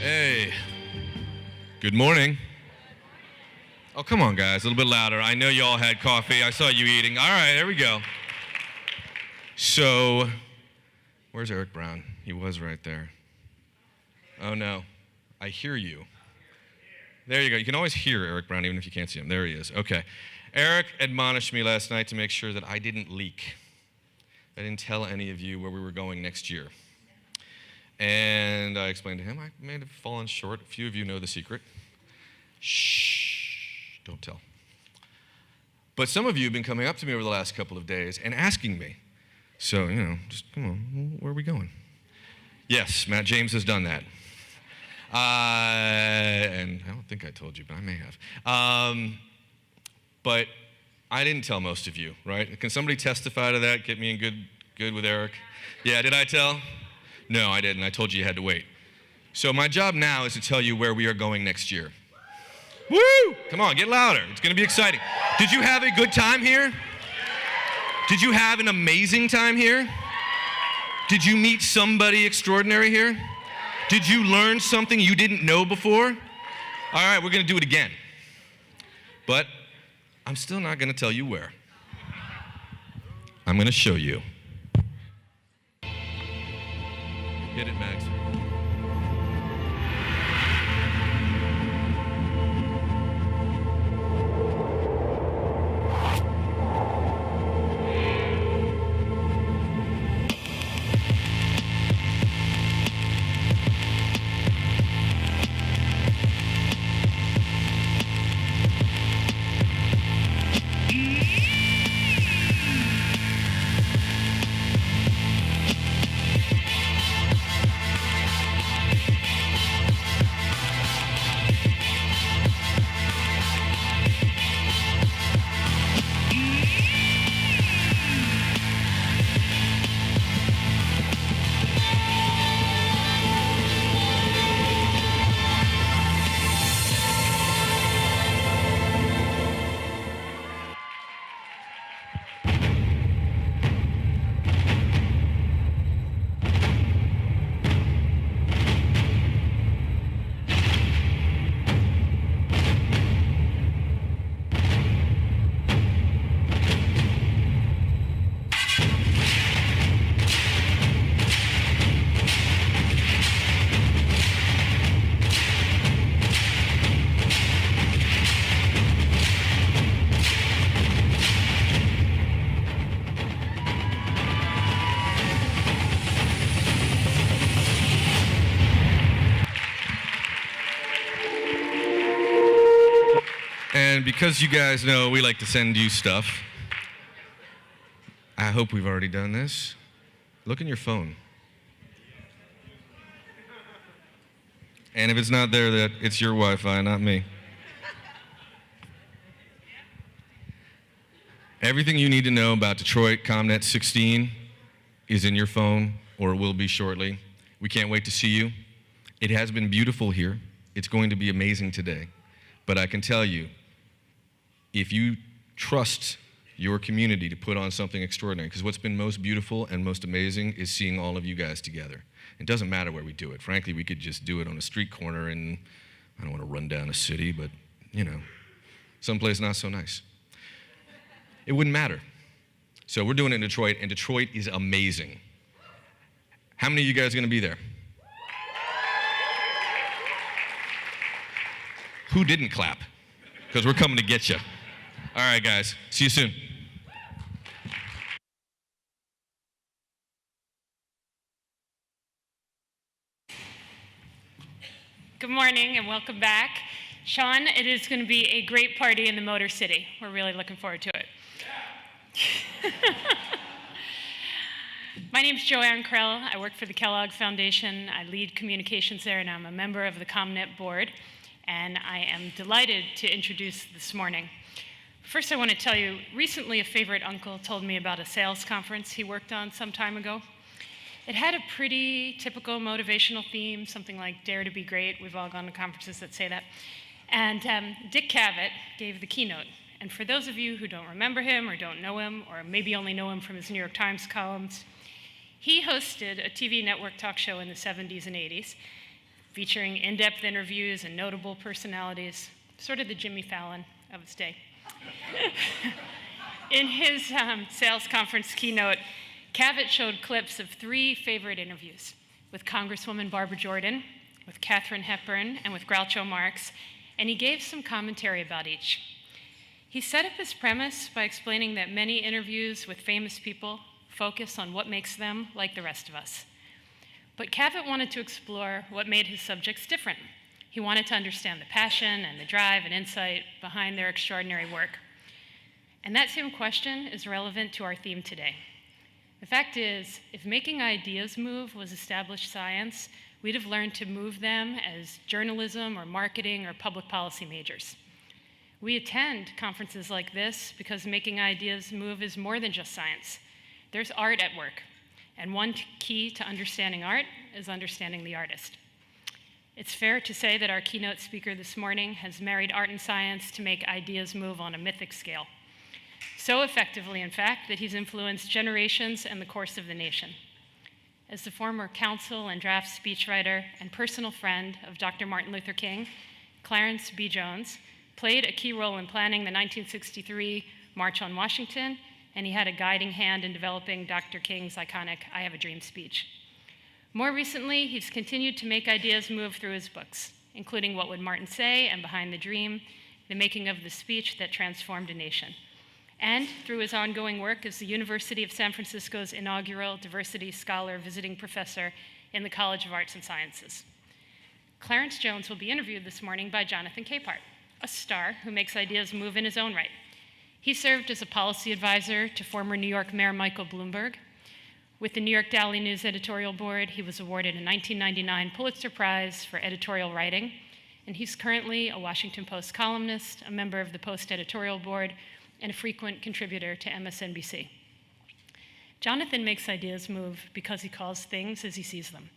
Hey, good morning. Oh, come on, guys, a little bit louder. I know you all had coffee. I saw you eating. All right, there we go. So, where's Eric Brown? He was right there. Oh, no. I hear you. There you go. You can always hear Eric Brown even if you can't see him. There he is. Okay. Eric admonished me last night to make sure that I didn't leak. I didn't tell any of you where we were going next year. And I explained to him I may have fallen short. A few of you know the secret. Shh, don't tell. But some of you have been coming up to me over the last couple of days and asking me. So, just come on, where are we going? Yes, Matt James has done that. And I don't think I told you, but I may have. But I didn't tell most of you, right? Can somebody testify to that? Get me in good with Eric? Yeah, did I tell? No, I didn't. I told you you had to wait. So my job now is to tell you where we are going next year. Woo! Come on, get louder. It's going to be exciting. Did you have a good time here? Did you have an amazing time here? Did you meet somebody extraordinary here? Did you learn something you didn't know before? All right, we're going to do it again. But I'm still not going to tell you where. I'm going to show you. Hit it, Max. And because you guys know we like to send you stuff, I hope we've already done this. Look in your phone. And if it's not there, that it's your Wi-Fi, not me. Everything you need to know about Detroit ComNet 16 is in your phone, or will be shortly. We can't wait to see you. It has been beautiful here. It's going to be amazing today. But I can tell you, if you trust your community to put on something extraordinary, because what's been most beautiful and most amazing is seeing all of you guys together. It doesn't matter where we do it. Frankly, we could just do it on a street corner and I don't want to run down a city, but someplace not so nice. It wouldn't matter. So we're doing it in Detroit, and Detroit is amazing. How many of you guys are going to be there? Who didn't clap? Because we're coming to get you. All right, guys. See you soon. Good morning and welcome back. Sean, it is going to be a great party in the Motor City. We're really looking forward to it. My name's Joanne Krell. I work for the Kellogg Foundation. I lead communications there, and I'm a member of the ComNet board. And I am delighted to introduce this morning. First, I want to tell you, recently a favorite uncle told me about a sales conference he worked on some time ago. It had a pretty typical motivational theme, something like dare to be great. We've all gone to conferences that say that. And Dick Cavett gave the keynote. And for those of you who don't remember him or don't know him, or maybe only know him from his New York Times columns, he hosted a TV network talk show in the 70s and 80s featuring in-depth interviews and notable personalities, sort of the Jimmy Fallon of his day. In his sales conference keynote, Cavett showed clips of 3 favorite interviews with Congresswoman Barbara Jordan, with Katharine Hepburn, and with Groucho Marx, and he gave some commentary about each. He set up his premise by explaining that many interviews with famous people focus on what makes them like the rest of us. But Cavett wanted to explore what made his subjects different. He wanted to understand the passion and the drive and insight behind their extraordinary work. And that same question is relevant to our theme today. The fact is, if making ideas move was established science, we'd have learned to move them as journalism or marketing or public policy majors. We attend conferences like this because making ideas move is more than just science. There's art at work, and one key to understanding art is understanding the artist. It's fair to say that our keynote speaker this morning has married art and science to make ideas move on a mythic scale. So effectively, in fact, that he's influenced generations and the course of the nation. As the former counsel and draft speechwriter and personal friend of Dr. Martin Luther King, Clarence B. Jones played a key role in planning the 1963 March on Washington, and he had a guiding hand in developing Dr. King's iconic I Have a Dream speech. More recently, he's continued to make ideas move through his books, including What Would Martin Say and Behind the Dream, the making of the speech that transformed a nation, and through his ongoing work as the University of San Francisco's inaugural diversity scholar visiting professor in the College of Arts and Sciences. Clarence Jones will be interviewed this morning by Jonathan Capehart, a star who makes ideas move in his own right. He served as a policy advisor to former New York Mayor Michael Bloomberg. With the New York Daily News editorial board, he was awarded a 1999 Pulitzer Prize for editorial writing, and he's currently a Washington Post columnist, a member of the Post editorial board, and a frequent contributor to MSNBC. Jonathan makes ideas move because he calls things as he sees them,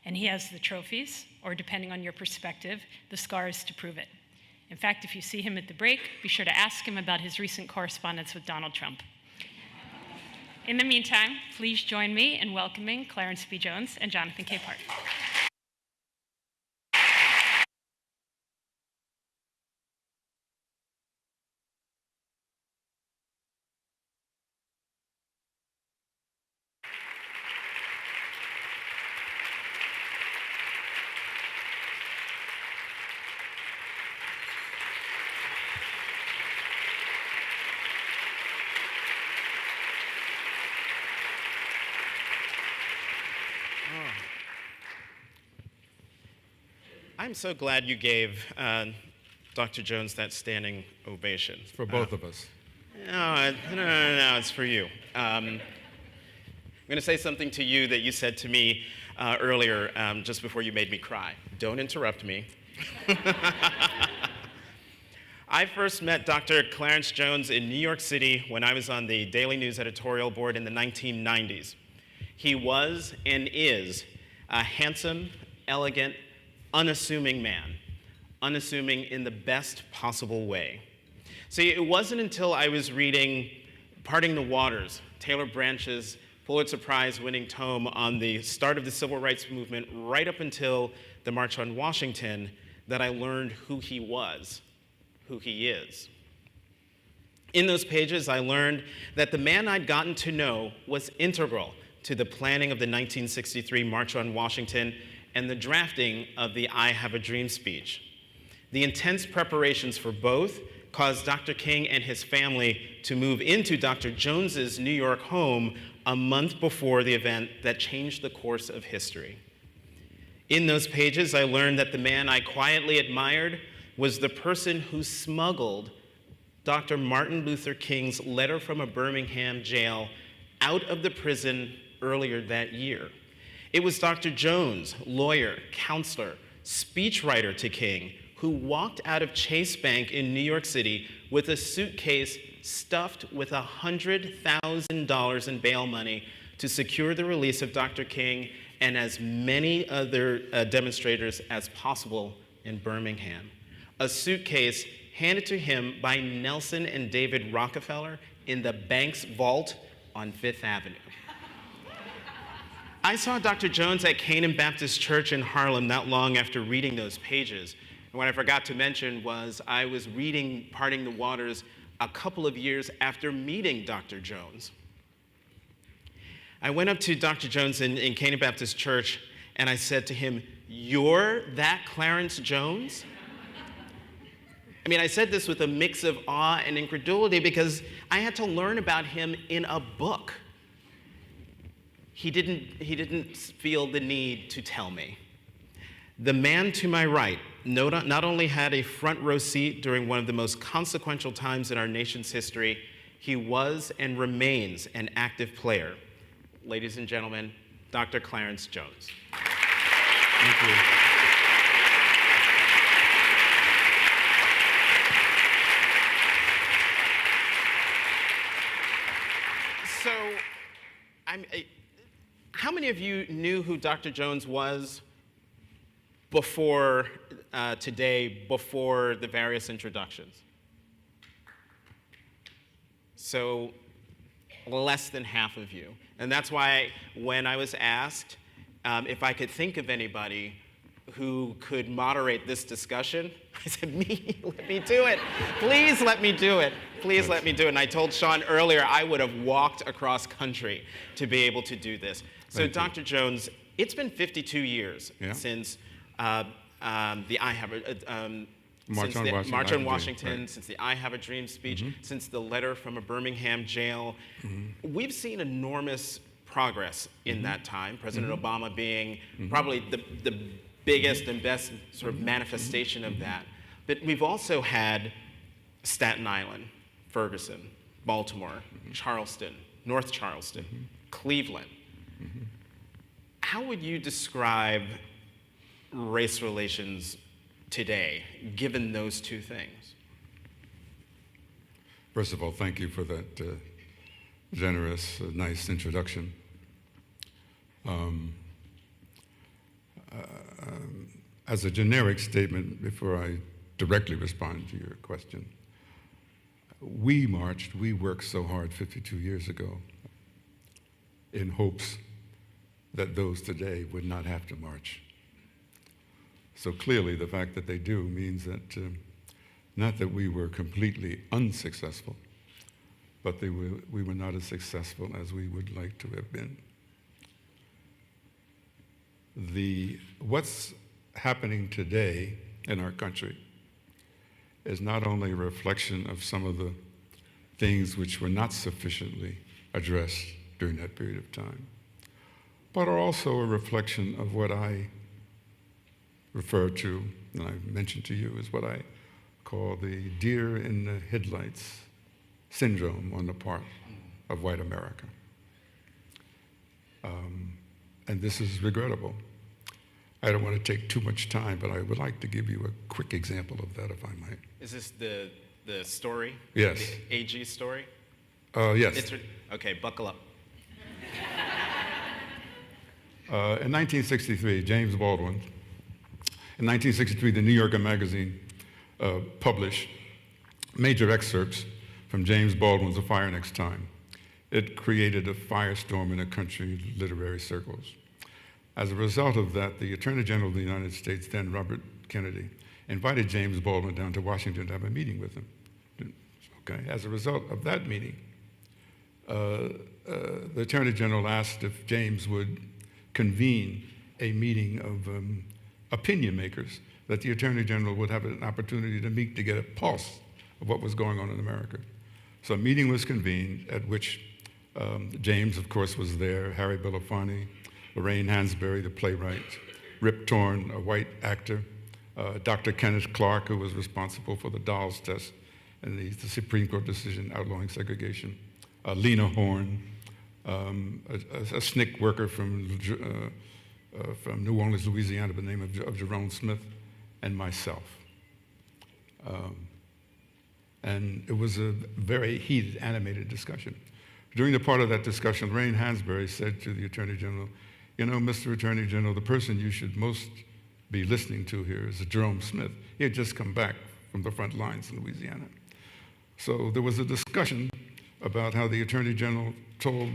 and he has the trophies, or depending on your perspective, the scars to prove it. In fact, if you see him at the break, be sure to ask him about his recent correspondence with Donald Trump. In the meantime, please join me in welcoming Clarence B. Jones and Jonathan Capehart. I'm so glad you gave Dr. Jones that standing ovation. It's for both of us. No, it's for you. I'm going to say something to you that you said to me earlier, just before you made me cry. Don't interrupt me. I first met Dr. Clarence Jones in New York City when I was on the Daily News editorial board in the 1990s. He was and is a handsome, elegant, unassuming man, unassuming in the best possible way. See, it wasn't until I was reading Parting the Waters, Taylor Branch's Pulitzer Prize-winning tome on the start of the civil rights movement right up until the March on Washington, that I learned who he was, who he is. In those pages, I learned that the man I'd gotten to know was integral to the planning of the 1963 March on Washington and the drafting of the I Have a Dream speech. The intense preparations for both caused Dr. King and his family to move into Dr. Jones's New York home a month before the event that changed the course of history. In those pages, I learned that the man I quietly admired was the person who smuggled Dr. Martin Luther King's letter from a Birmingham jail out of the prison earlier that year. It was Dr. Jones, lawyer, counselor, speechwriter to King, who walked out of Chase Bank in New York City with a suitcase stuffed with $100,000 in bail money to secure the release of Dr. King and as many other demonstrators as possible in Birmingham. A suitcase handed to him by Nelson and David Rockefeller in the bank's vault on Fifth Avenue. I saw Dr. Jones at Canaan Baptist Church in Harlem not long after reading those pages. And what I forgot to mention was I was reading Parting the Waters a couple of years after meeting Dr. Jones. I went up to Dr. Jones in Canaan Baptist Church, and I said to him, "You're that Clarence Jones?" I mean, I said this with a mix of awe and incredulity because I had to learn about him in a book. He didn't feel the need to tell me. The man to my right not only had a front row seat during one of the most consequential times in our nation's history, he was and remains an active player. Ladies and gentlemen, Dr. Clarence Jones. Thank you. So, how many of you knew who Dr. Jones was before today, before the various introductions? So, less than half of you. And that's why when I was asked if I could think of anybody who could moderate this discussion, I said, me, let me do it. Please let me do it. Please let me do it. And I told Sean earlier I would have walked across country to be able to do this. So Dr. Jones, it's been 52 years since the I Have a March on Washington, since the I Have a Dream speech, since the letter from a Birmingham jail. We've seen enormous progress in that time, President Obama being probably the biggest and best sort of manifestation of that. But we've also had Staten Island, Ferguson, Baltimore, Charleston, North Charleston, Cleveland. How would you describe race relations today, given those two things? First of all, thank you for that generous, nice introduction. As a generic statement, before I directly respond to your question, we worked so hard 52 years ago in hopes that those today would not have to march. So clearly, the fact that they do means that not that we were completely unsuccessful, but we were not as successful as we would like to have been. What's happening today in our country is not only a reflection of some of the things which were not sufficiently addressed during that period of time, but are also a reflection of what I refer to, and I mentioned to you, is what I call the deer in the headlights syndrome on the part of white America. And this is regrettable. I don't want to take too much time, but I would like to give you a quick example of that, if I might. Is this the story? Yes. The AG story? Yes. Okay, buckle up. In 1963, James Baldwin, in 1963, the New Yorker magazine published major excerpts from James Baldwin's A Fire Next Time. It created a firestorm in the country literary circles. As a result of that, the Attorney General of the United States, then Robert Kennedy, invited James Baldwin down to Washington to have a meeting with him. Okay. As a result of that meeting, the Attorney General asked if James would convene a meeting of opinion makers that the Attorney General would have an opportunity to meet to get a pulse of what was going on in America. So a meeting was convened at which James, of course, was there, Harry Belafonte, Lorraine Hansberry, the playwright, Rip Torn, a white actor, Dr. Kenneth Clark, who was responsible for the Dolls test and the Supreme Court decision outlawing segregation, Lena Horne, a SNCC worker from New Orleans, Louisiana, by the name of Jerome Smith, and myself. And it was a very heated, animated discussion. During the part of that discussion, Lorraine Hansberry said to the Attorney General, "You know, Mr. Attorney General, the person you should most be listening to here is Jerome Smith. He had just come back from the front lines in Louisiana." So there was a discussion about how the Attorney General told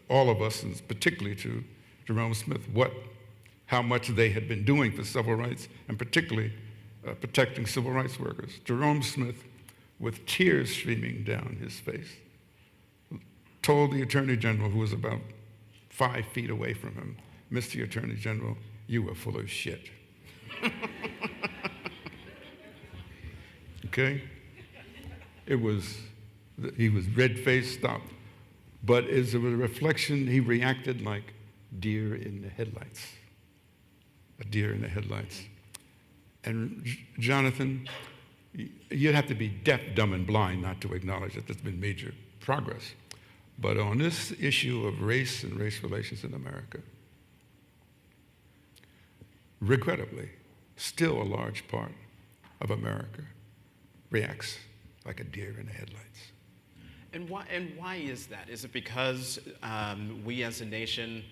all of us, and particularly to Jerome Smith how much they had been doing for civil rights, and particularly protecting civil rights workers. Jerome Smith, with tears streaming down his face, told the Attorney General, who was about 5 feet away from him, "Mr. Attorney General, you were full of shit." Okay? He was red-faced, stopped. But as a reflection, he reacted like deer in the headlights. A deer in the headlights. And Jonathan, you'd have to be deaf, dumb, and blind not to acknowledge that there's been major progress. But on this issue of race and race relations in America, regrettably, still a large part of America reacts like a deer in the headlights. And why is that? Is it because we as a nation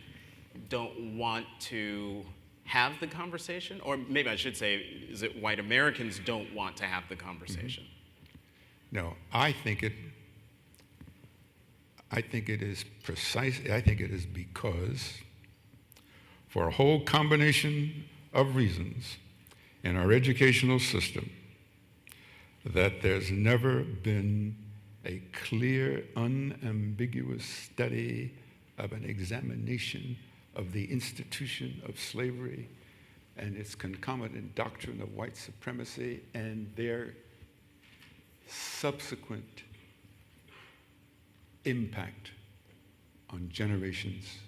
don't want to have the conversation? Or maybe I should say, is it white Americans don't want to have the conversation? Mm-hmm. No, I think it is because, for a whole combination of reasons in our educational system, that there's never been a clear, unambiguous study of an examination of the institution of slavery and its concomitant doctrine of white supremacy and their subsequent impact on generations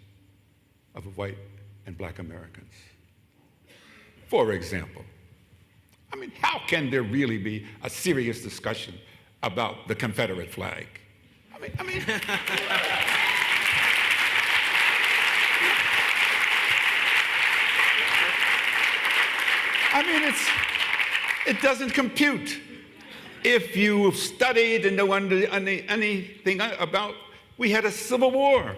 of white and black Americans. For example, how can there really be a serious discussion about the Confederate flag? It doesn't compute. If you've studied and know anything about, we had a civil war.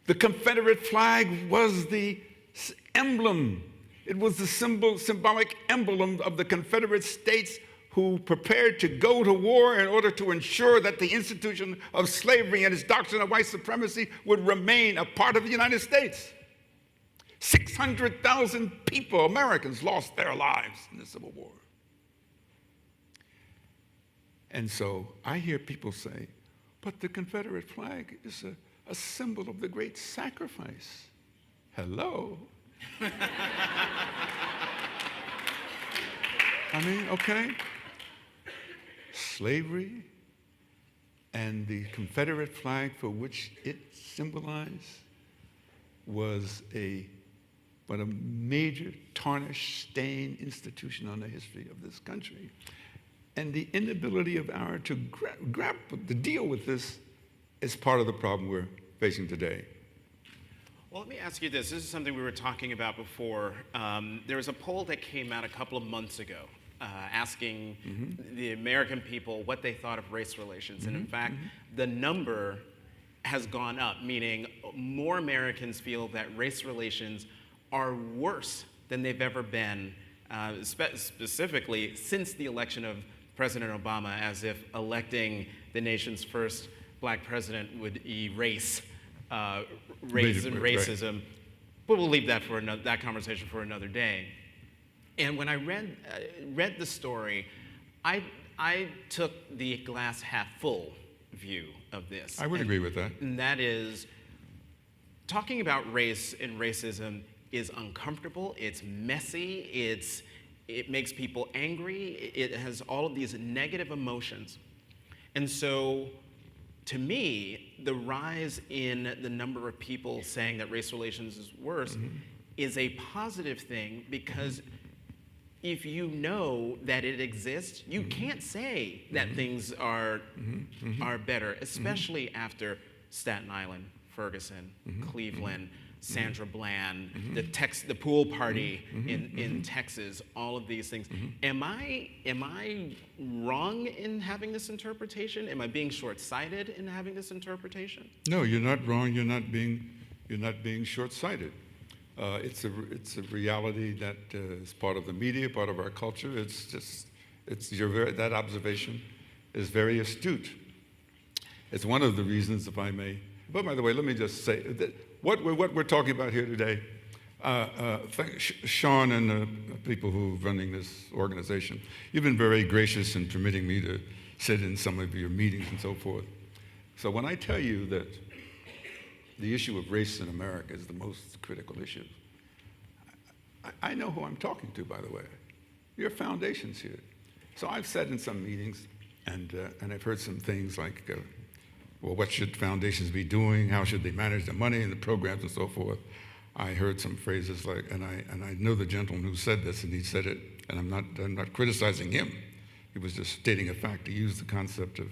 The Confederate flag was the emblem. It was the symbolic emblem of the Confederate States who prepared to go to war in order to ensure that the institution of slavery and its doctrine of white supremacy would remain a part of the United States. 600,000 people, Americans, lost their lives in the Civil War. And so I hear people say, but the Confederate flag is a symbol of the great sacrifice. Hello? Okay. Slavery and the Confederate flag for which it symbolized was a major tarnished, stained institution on the history of this country. And the inability of ours to to deal with this is part of the problem we're facing today. Well, let me ask you this. This is something we were talking about before. There was a poll that came out a couple of months ago asking the American people what they thought of race relations. And in fact, the number has gone up, meaning more Americans feel that race relations are worse than they've ever been, specifically since the election of President Obama, as if electing the nation's first black president would erase race and racism. Right. But we'll leave that for that conversation for another day. And when I read the story, I took the glass half full view of this. I would agree with that. And that is, talking about race and racism is uncomfortable, it's messy, it makes people angry, it has all of these negative emotions. And so, to me, the rise in the number of people saying that race relations is worse is a positive thing, because if you know that it exists, you can't say that things are better, especially after Staten Island, Ferguson, Cleveland, Sandra Bland, the pool party in Texas, all of these things. Am I wrong in having this interpretation? Am I being short-sighted in having this interpretation? No, you're not wrong. You're not being short-sighted. It's a reality that is part of the media, part of our culture. That observation is very astute. It's one of the reasons, if I may. But by the way, let me just say that what we're talking about here today, Sean and the people who are running this organization, you've been very gracious in permitting me to sit in some of your meetings and so forth. So when I tell you that the issue of race in America is the most critical issue, I know who I'm talking to, by the way. Your foundation's here. So I've sat in some meetings, and I've heard some things like, well, what should foundations be doing? How should they manage the money and the programs and so forth? I heard some phrases like, and I know the gentleman who said this, and he said it, and I'm not criticizing him. He was just stating a fact. He used the concept of,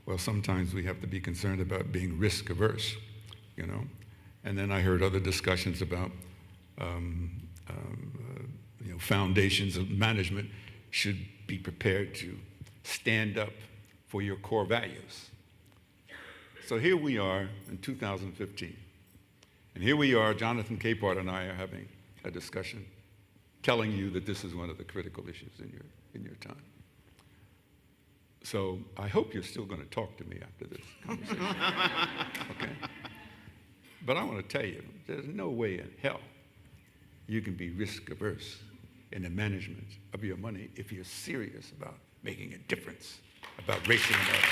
well, sometimes we have to be concerned about being risk averse, you know. And then I heard other discussions about, foundations of management should be prepared to stand up for your core values. So here we are in 2015. And here we are, Jonathan Capehart and I are having a discussion telling you that this is one of the critical issues in your time. So I hope you're still going to talk to me after this conversation. Okay? But I want to tell you, there's no way in hell you can be risk averse in the management of your money if you're serious about making a difference about race in America.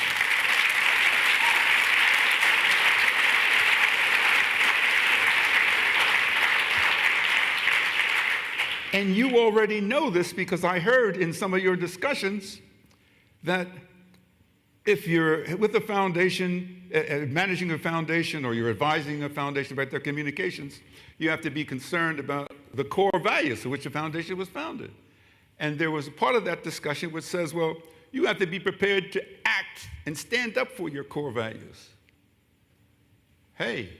And you already know this because I heard in some of your discussions that if you're with a foundation, managing a foundation, or you're advising a foundation about their communications, you have to be concerned about the core values to which the foundation was founded. And there was a part of that discussion which says, well, you have to be prepared to act and stand up for your core values. Hey,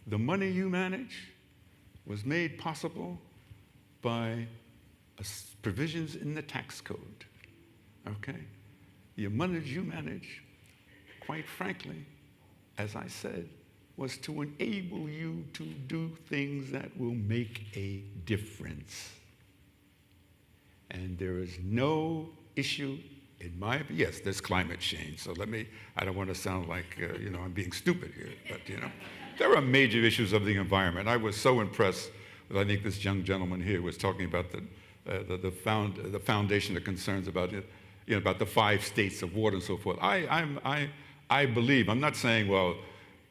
the money you manage was made possible by provisions in the tax code, okay? The money you manage, quite frankly, as I said, was to enable you to do things that will make a difference. And there is no issue in my opinion. Yes, there's climate change, so I don't want to sound like, I'm being stupid here, but, there are major issues of the environment. I was so impressed with, I think this young gentleman here was talking about the foundation of concerns about it, about the 5 states of water and so forth. I believe, I'm not saying, well,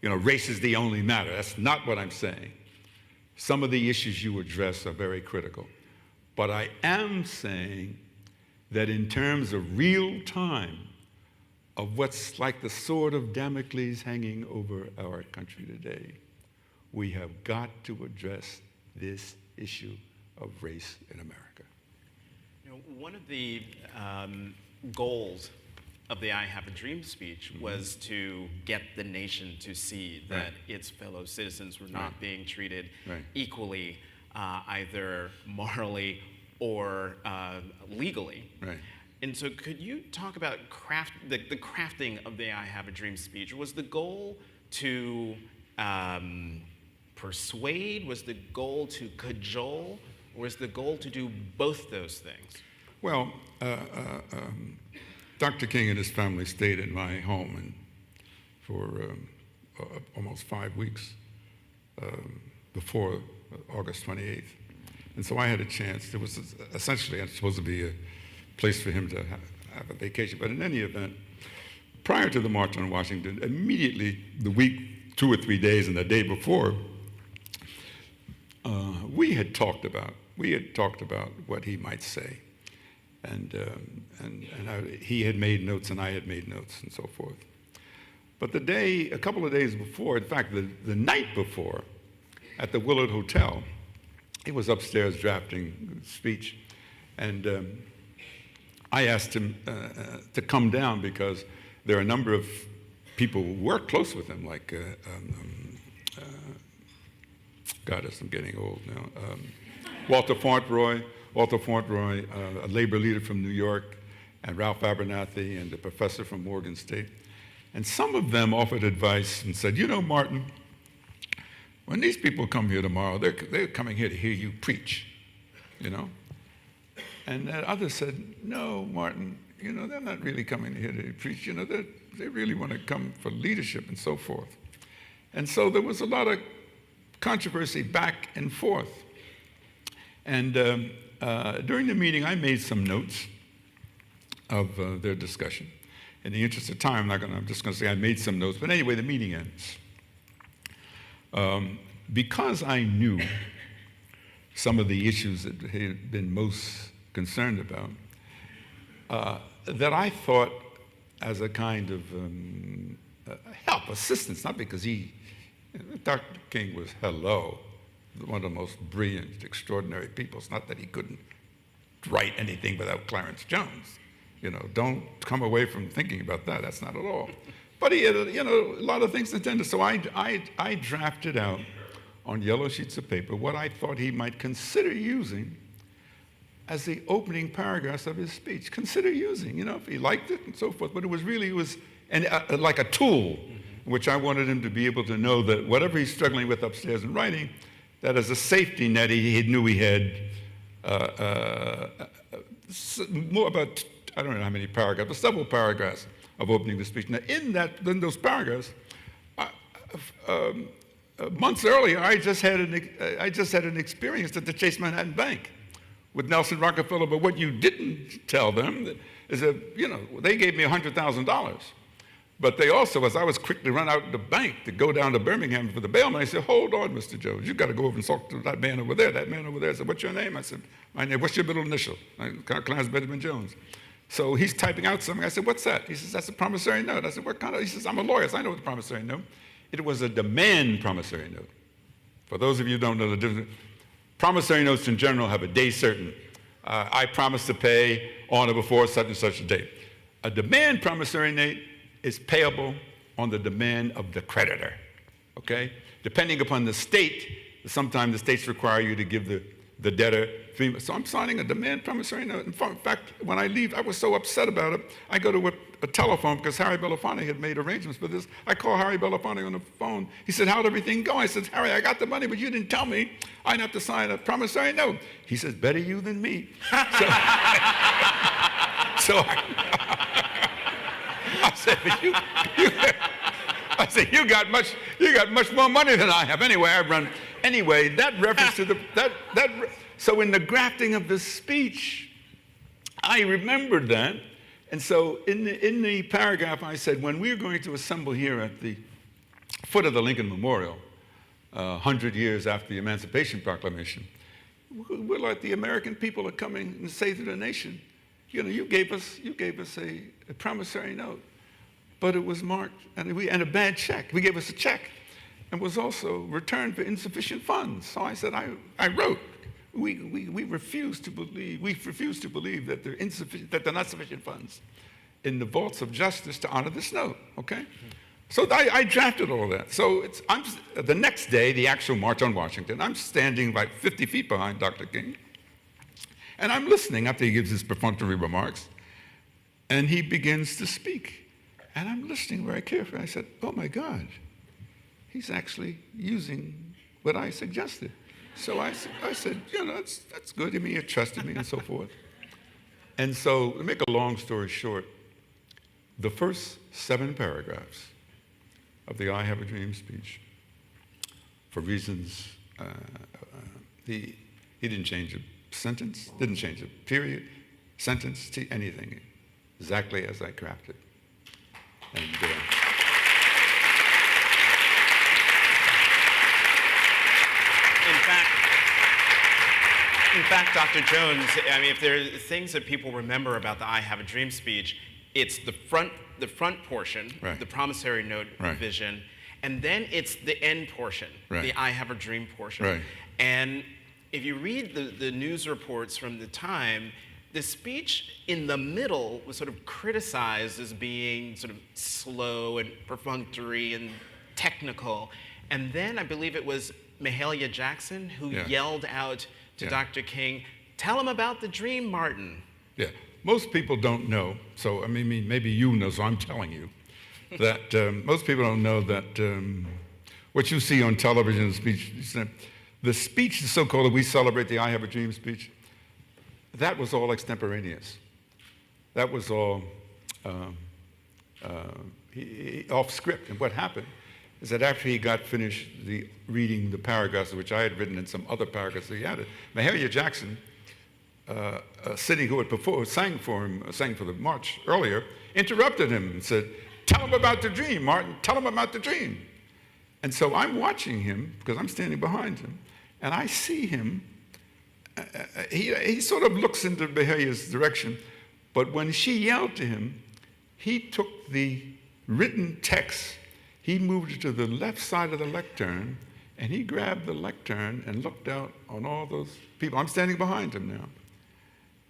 race is the only matter. That's not what I'm saying. Some of the issues you address are very critical. But I am saying that in terms of real time, of what's like the sword of Damocles hanging over our country today, we have got to address this issue of race in America. One of the goals of the I Have a Dream speech was to get the nation to see that its fellow citizens were not being treated equally, either morally or legally. Right. And so could you talk about the crafting of the I Have a Dream speech? Was the goal to persuade? Was the goal to cajole? Or was the goal to do both those things? Well, Dr. King and his family stayed in my home for almost 5 weeks before August 28th. And so I had a chance. There was essentially supposed to be a place for him to have a vacation. But in any event, prior to the March on Washington, immediately the week, 2 or 3 days, and the day before, we had talked about what he might say. And he had made notes and I had made notes and so forth. But a couple of days before, in fact, the night before, at the Willard Hotel, he was upstairs drafting a speech. And I asked him to come down because there are a number of people who work close with him, like, God, I'm getting old now. Walter Fauntleroy, a labor leader from New York, and Ralph Abernathy, and the professor from Morgan State. And some of them offered advice and said, Martin, when these people come here tomorrow, they're coming here to hear you preach, And others said, no, Martin, they're not really coming here to preach. They really want to come for leadership and so forth. And so there was a lot of controversy back and forth. And during the meeting, I made some notes of their discussion. In the interest of time, I'm just going to say I made some notes. But anyway, the meeting ends. Because I knew some of the issues that he had been most concerned about, that I thought as a kind of help, assistance, not because Dr. King was, one of the most brilliant, extraordinary people. It's not that he couldn't write anything without Clarence Jones. Don't come away from thinking about that. That's not at all. But he had, a lot of things intended. So I drafted out on yellow sheets of paper what I thought he might consider using as the opening paragraphs of his speech. Consider using, if he liked it and so forth. But it was like a tool, which I wanted him to be able to know that whatever he's struggling with upstairs in writing, that as a safety net, he knew he had more about, I don't know how many paragraphs, but several paragraphs of opening the speech. Now, in those paragraphs, months earlier, I just had an experience at the Chase Manhattan Bank with Nelson Rockefeller. But what you didn't tell them is that, they gave me $100,000. But they also, as I was quickly run out of the bank to go down to Birmingham for the bail money, I said, hold on, Mr. Jones, you've got to go over and talk to that man over there. I said, what's your name? I said, my name, what's your middle initial? Clarence Benjamin Jones. So he's typing out something. I said, what's that? He says, that's a promissory note. I said, what kind of? He says, I'm a lawyer, so I know what the promissory note. It was a demand promissory note. For those of you who don't know the difference, promissory notes in general have a day certain. I promise to pay on or before such and such a date. A demand promissory note is payable on the demand of the creditor, okay? Depending upon the state, sometimes the states require you to give the debtor 3 months. So I'm signing a demand promissory note. In fact, when I leave, I was so upset about it, I go to a telephone because Harry Belafonte had made arrangements for this. I call Harry Belafonte on the phone. He said, how'd everything go? I said, Harry, I got the money, but you didn't tell me I'd have to sign a promissory note. He says, better you than me. I said, you got much more money than I have. Anyway, that reference to so in the grafting of the speech, I remembered that. And so in the paragraph, I said, when we're going to assemble here at the foot of the Lincoln Memorial, 100 years after the Emancipation Proclamation, we're like the American people are coming and say to the nation, you gave us a promissory note, but it was marked and a bad check. We gave us a check and was also returned for insufficient funds. So I said, I wrote, we refuse to believe that there are not sufficient funds in the vaults of justice to honor this note, okay? So I drafted all of that. So the next day, the actual March on Washington, I'm standing about 50 feet behind Dr. King, and I'm listening after he gives his perfunctory remarks, and he begins to speak. And I'm listening very carefully. I said, oh my God, he's actually using what I suggested. So I said, that's good. I mean, you trusted me and so forth. And so, to make a long story short, the first 7 paragraphs of the I Have a Dream speech, for reasons, he didn't change a sentence, didn't change a period, sentence, anything, exactly as I crafted. And in fact, Dr. Jones, I mean, if there are things that people remember about the I Have a Dream speech, it's the front portion, right, the promissory note right, vision, and then it's the end portion, right, the I Have a Dream portion. Right. And if you read the news reports from the time, the speech in the middle was sort of criticized as being sort of slow and perfunctory and technical. And then I believe it was Mahalia Jackson who yelled out to Dr. King, tell him about the dream, Martin. Yeah, most people don't know, so I mean, maybe you know, so I'm telling you, that most people don't know that what you see on television, the speech, the so-called, we celebrate the I Have a Dream speech, that was all extemporaneous. That was all off script. And what happened is that after he got finished reading the which I had written in some other paragraphs that he added, Mahalia Jackson, Sidney, who had sang for the march earlier, interrupted him and said, "Tell him about the dream, Martin. Tell him about the dream." And so I'm watching him because I'm standing behind him, and I see him. He sort of looks into Mahalia's direction, but when she yelled to him, he took the written text, he moved it to the left side of the lectern, and he grabbed the lectern and looked out on all those people. I'm standing behind him now.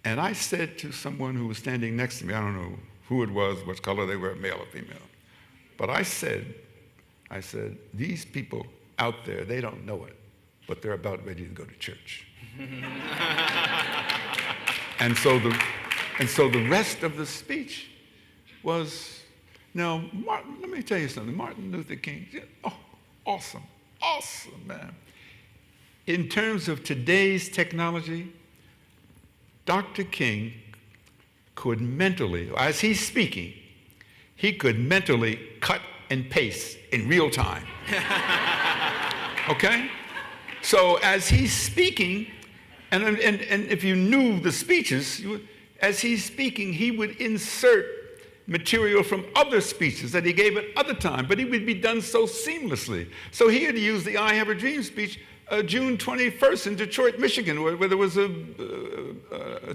And I said to someone who was standing next to me, I don't know who it was, what color they were, male or female, but I said, these people out there, they don't know it, but they're about ready to go to church. and so the rest of the speech was, now, Martin, let me tell you something. Martin Luther King, awesome, man. In terms of today's technology, Dr. King could mentally, as he's speaking, he could mentally cut and paste in real time. Okay? So as he's speaking, and if you knew the speeches, as he's speaking, he would insert material from other speeches that he gave at other times, but it would be done so seamlessly. So he had used the I Have a Dream speech June 21st in Detroit, Michigan, where there was a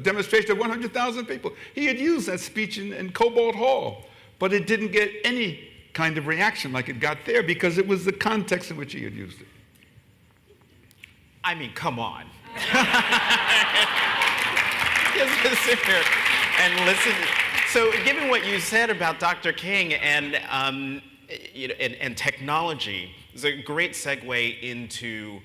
demonstration of 100,000 people. He had used that speech in Cobalt Hall, but it didn't get any kind of reaction like it got there because it was the context in which he had used it. I mean, come on. Just sit here and listen. So, given what you said about Dr. King and technology, it's a great segue into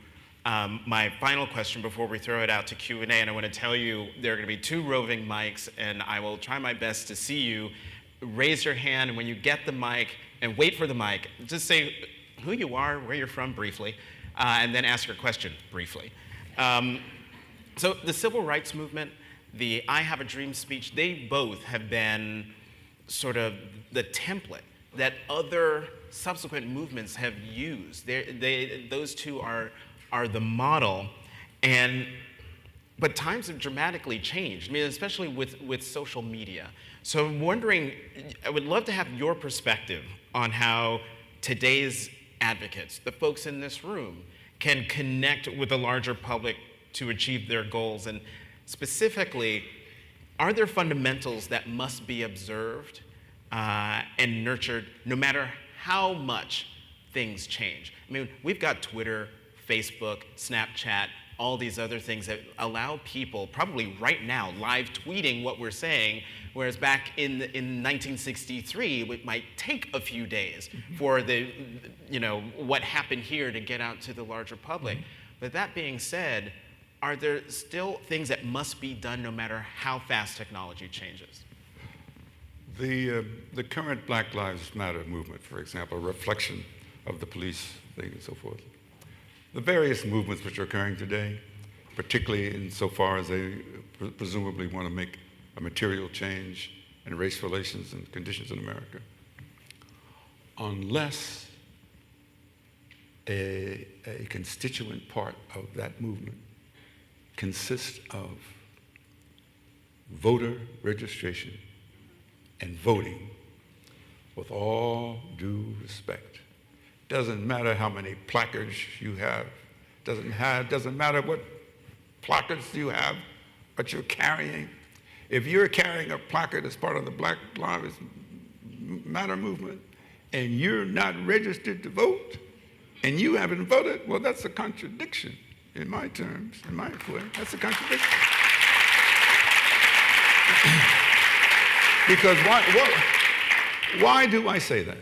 my final question before we throw it out to Q&A. And I want to tell you there are going to be 2 roving mics, and I will try my best to see you. Raise your hand, and when you get the mic, and wait for the mic, just say who you are, where you're from briefly, and then ask your question briefly. So the civil rights movement, the I Have a Dream speech, they both have been sort of the template that other subsequent movements have used. Those two are the model, but times have dramatically changed. I mean, especially with social media. So I'm wondering, I would love to have your perspective on how today's advocates, the folks in this room, can connect with the larger public to achieve their goals. And specifically, are there fundamentals that must be observed and nurtured no matter how much things change? I mean, we've got Twitter, Facebook, Snapchat, all these other things that allow people, probably right now, live tweeting what we're saying, whereas back in 1963, it might take a few days for what happened here to get out to the larger public. But that being said, are there still things that must be done no matter how fast technology changes? The current Black Lives Matter movement, for example, a reflection of the police thing and so forth. The various movements which are occurring today, particularly insofar as they presumably want to make a material change in race relations and conditions in America, unless a constituent part of that movement consists of voter registration and voting, with all due respect. Doesn't matter how many placards you have, doesn't matter what placards you have, but you're carrying. If you're carrying a placard as part of the Black Lives Matter movement and you're not registered to vote and you haven't voted, well, that's a contradiction in my terms, in my way. That's a contradiction. Because why do I say that?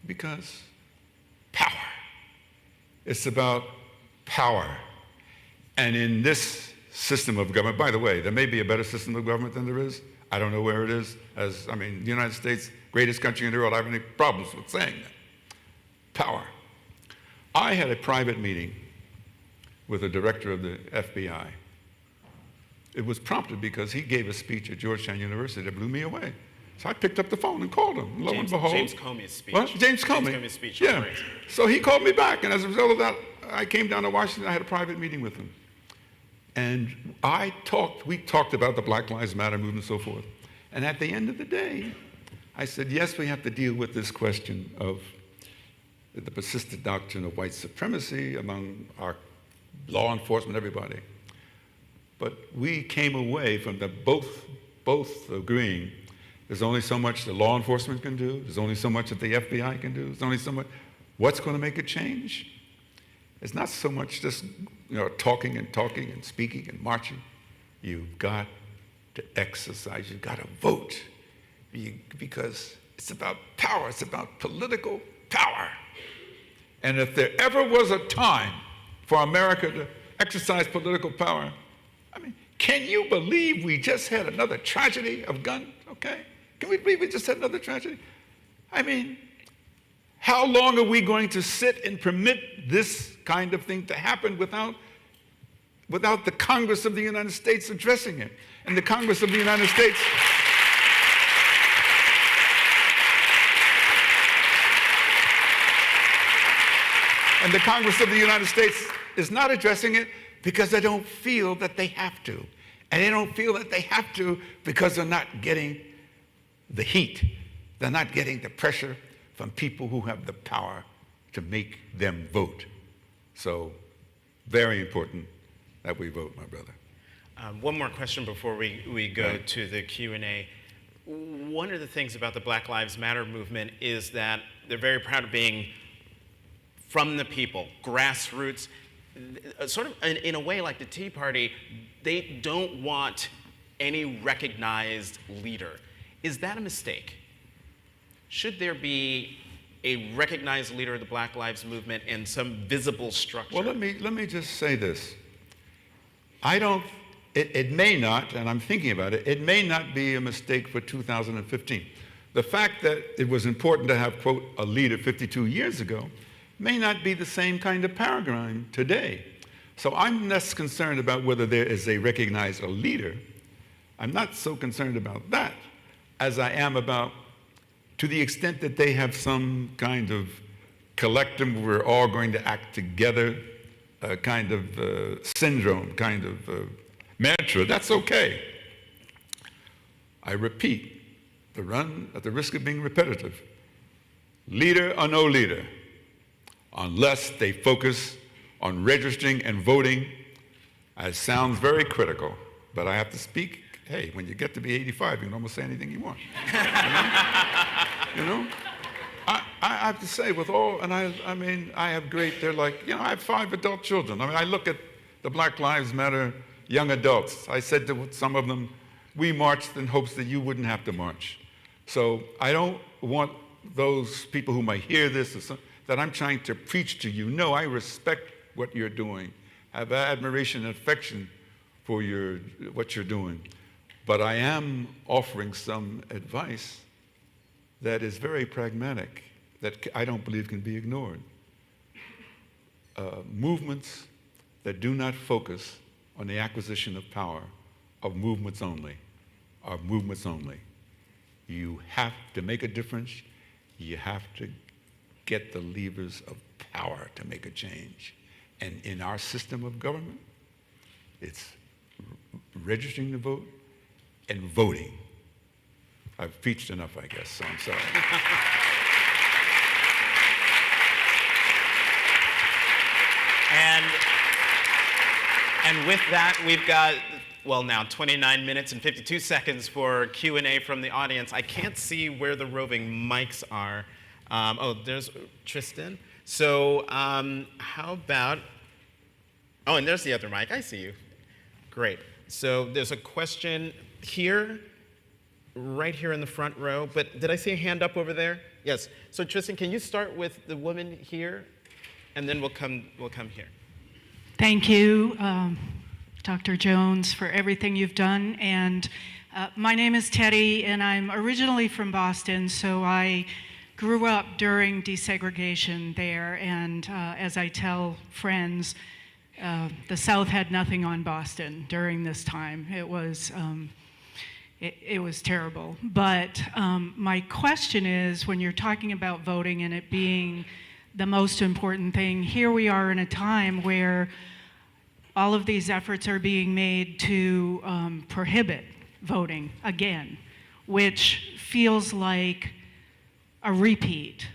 Because power. It's about power. And in this system of government, by the way, there may be a better system of government than there is. I don't know where it is. The United States, greatest country in the world, I have any problems with saying that. Power. I had a private meeting with the director of the FBI. It was prompted because he gave a speech at Georgetown University that blew me away. So I picked up the phone and called him. Lo and behold. James Comey's speech. What? James Comey. Comey's speech. Yeah. So he called me back, and as a result of that, I came down to Washington. I had a private meeting with him. And we talked about the Black Lives Matter movement and so forth. And at the end of the day, I said, yes, we have to deal with this question of the persistent doctrine of white supremacy among our law enforcement, everybody. But we came away from both agreeing there's only so much the law enforcement can do, there's only so much that the FBI can do, there's only so much. What's going to make a change? It's not so much just talking and speaking and marching. You've got to exercise, you've got to vote. Because it's about power, it's about political power. And if there ever was a time for America to exercise political power, I mean, can you believe we just had another tragedy of guns? Okay? Can we believe we just had another tragedy? I mean, how long are we going to sit and permit this kind of thing to happen without the Congress of the United States addressing it? And the Congress of the United States... And the Congress of the United States is not addressing it because they don't feel that they have to. And they don't feel that they have to because they're not getting the heat. They're not getting the pressure from people who have the power to make them vote. So, very important that we vote, my brother. One more question before we go to the Q&A. One of the things about the Black Lives Matter movement is that they're very proud of being from the people, grassroots, sort of in a way like the Tea Party. They don't want any recognized leader. Is that a mistake? Should there be a recognized leader of the Black Lives Movement and some visible structure? Well, let me just say this. It may not, and I'm thinking about it, it may not be a mistake for 2015. The fact that it was important to have, quote, a leader 52 years ago may not be the same kind of paradigm today. So I'm less concerned about whether there is a recognized leader. I'm not so concerned about that as I am about, to the extent that they have some kind of collective, we're all going to act together, kind of syndrome, kind of mantra, that's okay. I repeat, at the risk of being repetitive, leader or no leader, unless they focus on registering and voting, it sounds very critical, but I have to speak. Hey, when you get to be 85, you can almost say anything you want. You know? I have to say, with all, and I mean, I have great, they're like, I have 5 adult children. I mean, I look at the Black Lives Matter young adults. I said to some of them, we marched in hopes that you wouldn't have to march. So I don't want those people who might hear this or something, that I'm trying to preach to you. No, I respect what you're doing. I have admiration and affection for what you're doing. But I am offering some advice that is very pragmatic, that I don't believe can be ignored. Movements that do not focus on the acquisition of power are movements only. You have to make a difference. You have to get the levers of power to make a change. And in our system of government, it's registering to vote and voting. I've preached enough, I guess, so I'm sorry. And with that, we've got, now 29 minutes and 52 seconds for Q&A from the audience. I can't see where the roving mics are. There's Tristan. So how about, and there's the other mic. I see you. Great. So there's a question here, right here in the front row. But did I see a hand up over there? Yes. So Tristan, can you start with the woman here, and then we'll come here. Thank you, Dr. Jones, for everything you've done. And my name is Teddy, and I'm originally from Boston, so I grew up during desegregation there. And as I tell friends, the South had nothing on Boston during this time. It was it was terrible. But my question is, when you're talking about voting and it being the most important thing, here we are in a time where all of these efforts are being made to prohibit voting again, which feels like a repeat,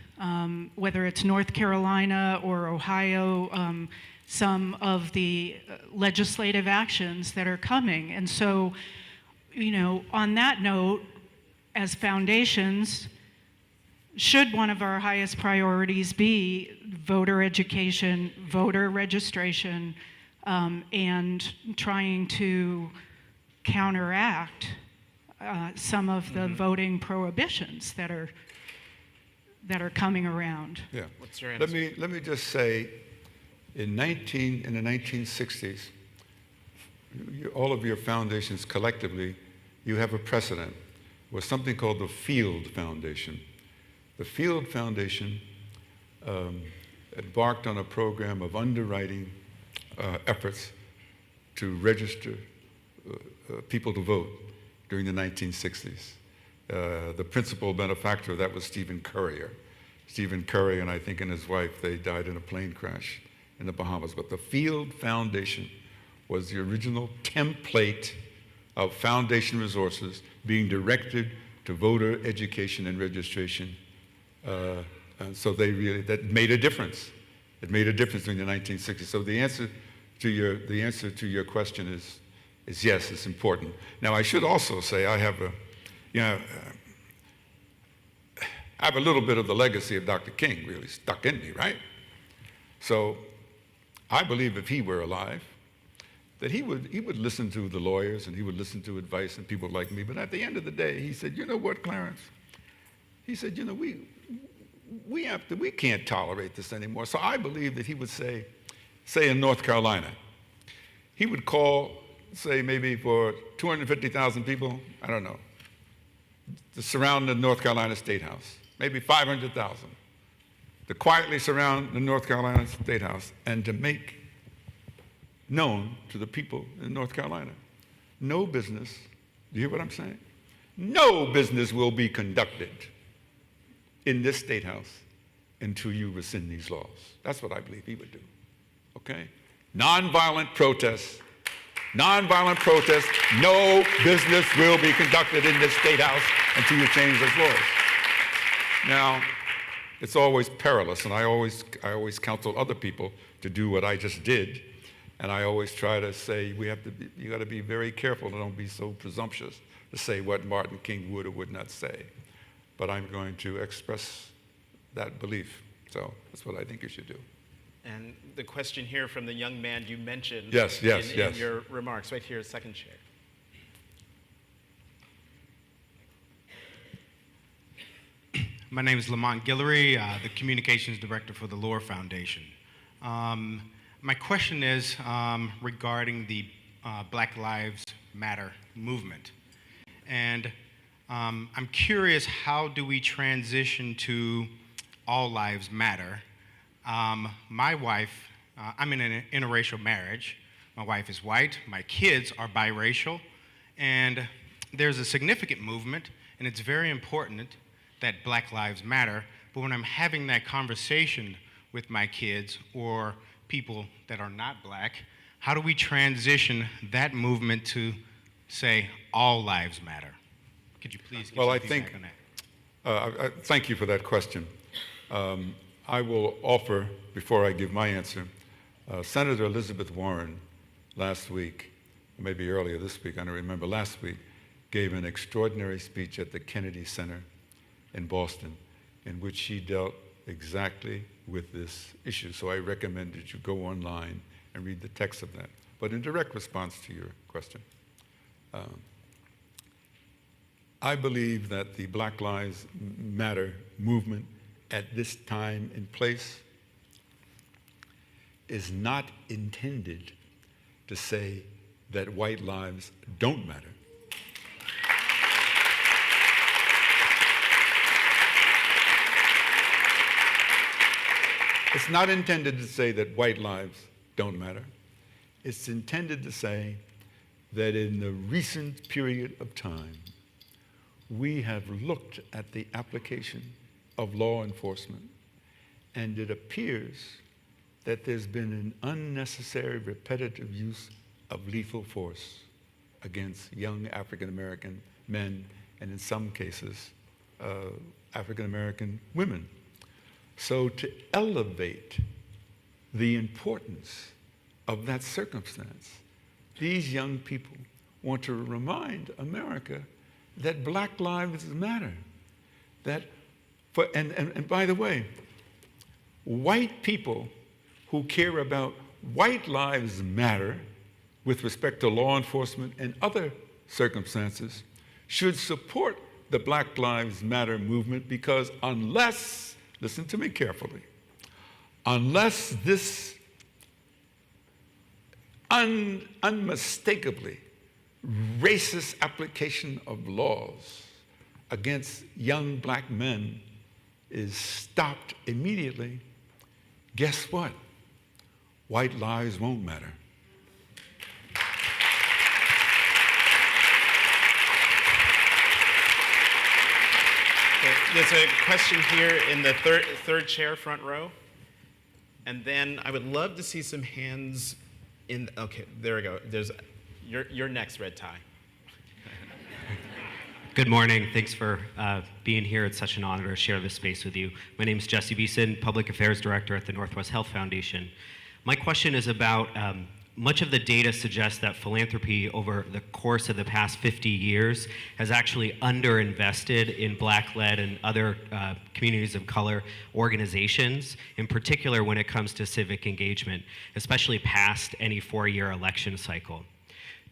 whether it's North Carolina or Ohio, some of the legislative actions that are coming. And so, on that note, as foundations, should one of our highest priorities be voter education, voter registration, and trying to counteract some of the voting prohibitions that are coming around? Yeah. What's your answer? Let me just say, in the 1960s, all of your foundations collectively, you have a precedent, was something called the Field Foundation. The Field Foundation embarked on a program of underwriting efforts to register people to vote during the 1960s. The principal benefactor of that was Stephen Currier. Stephen Currier and I think and his wife, they died in a plane crash in the Bahamas. But the Field Foundation was the original template of foundation resources being directed to voter education and registration. And so that made a difference. It made a difference during the 1960s. So the answer to your question is yes, it's important. Now I should also say I have a little bit of the legacy of Dr. King really stuck in me, right? So I believe if he were alive, that he would listen to the lawyers and he would listen to advice and people like me. But at the end of the day, he said, you know what, Clarence? He said, we can't tolerate this anymore. So I believe that he would say in North Carolina, he would call, say maybe for 250,000 people, I don't know, to surround the North Carolina State House, maybe 500,000, to quietly surround the North Carolina State House and to make known to the people in North Carolina, no business, do you hear what I'm saying? No business will be conducted in this State House until you rescind these laws. That's what I believe he would do, okay? Nonviolent protests, no business will be conducted in this State House until you change those laws. Now, it's always perilous, and I always counsel other people to do what I just did, and I always try to say you got to be very careful and don't be so presumptuous to say what Martin King would or would not say. But I'm going to express that belief. So that's what I think you should do. And the question here from the young man you mentioned in your remarks, right here, second chair. My name is Lamont Guillory, the Communications Director for the Lohr Foundation. My question is regarding the Black Lives Matter movement. And I'm curious, how do we transition to All Lives Matter? My wife, I'm in an interracial marriage. My wife is white, my kids are biracial, and there's a significant movement, and it's very important that Black Lives Matter, but when I'm having that conversation with my kids or people that are not black, how do we transition that movement to, say, All Lives Matter? Could you please give some feedback on that? Thank you for that question. I will offer, before I give my answer, Senator Elizabeth Warren last week, maybe earlier this week, I don't remember, last week, gave an extraordinary speech at the Kennedy Center in Boston in which she dealt exactly with this issue. So I recommend that you go online and read the text of that. But in direct response to your question, I believe that the Black Lives Matter movement at this time and place is not intended to say that white lives don't matter. It's not intended to say that white lives don't matter. It's intended to say that in the recent period of time, we have looked at the application of law enforcement, and it appears that there's been an unnecessary repetitive use of lethal force against young African American men, and in some cases, African American women. So to elevate the importance of that circumstance, these young people want to remind America that Black lives matter. And by the way, white people who care about white lives matter with respect to law enforcement and other circumstances should support the Black Lives Matter movement, because unless, listen to me carefully, unless this unmistakably racist application of laws against young Black men is stopped immediately, guess what? White lives won't matter. There's a question here in the third chair, front row. And then I would love to see some hands in, okay, there we go. There's, you're next, red tie. Good morning. Thanks for being here. It's such an honor to share this space with you. My name is Jesse Beeson, Public Affairs Director at the Northwest Health Foundation. My question is about much of the data suggests that philanthropy over the course of the past 50 years has actually underinvested in Black-led and other communities of color organizations, in particular when it comes to civic engagement, especially past any 4-year election cycle.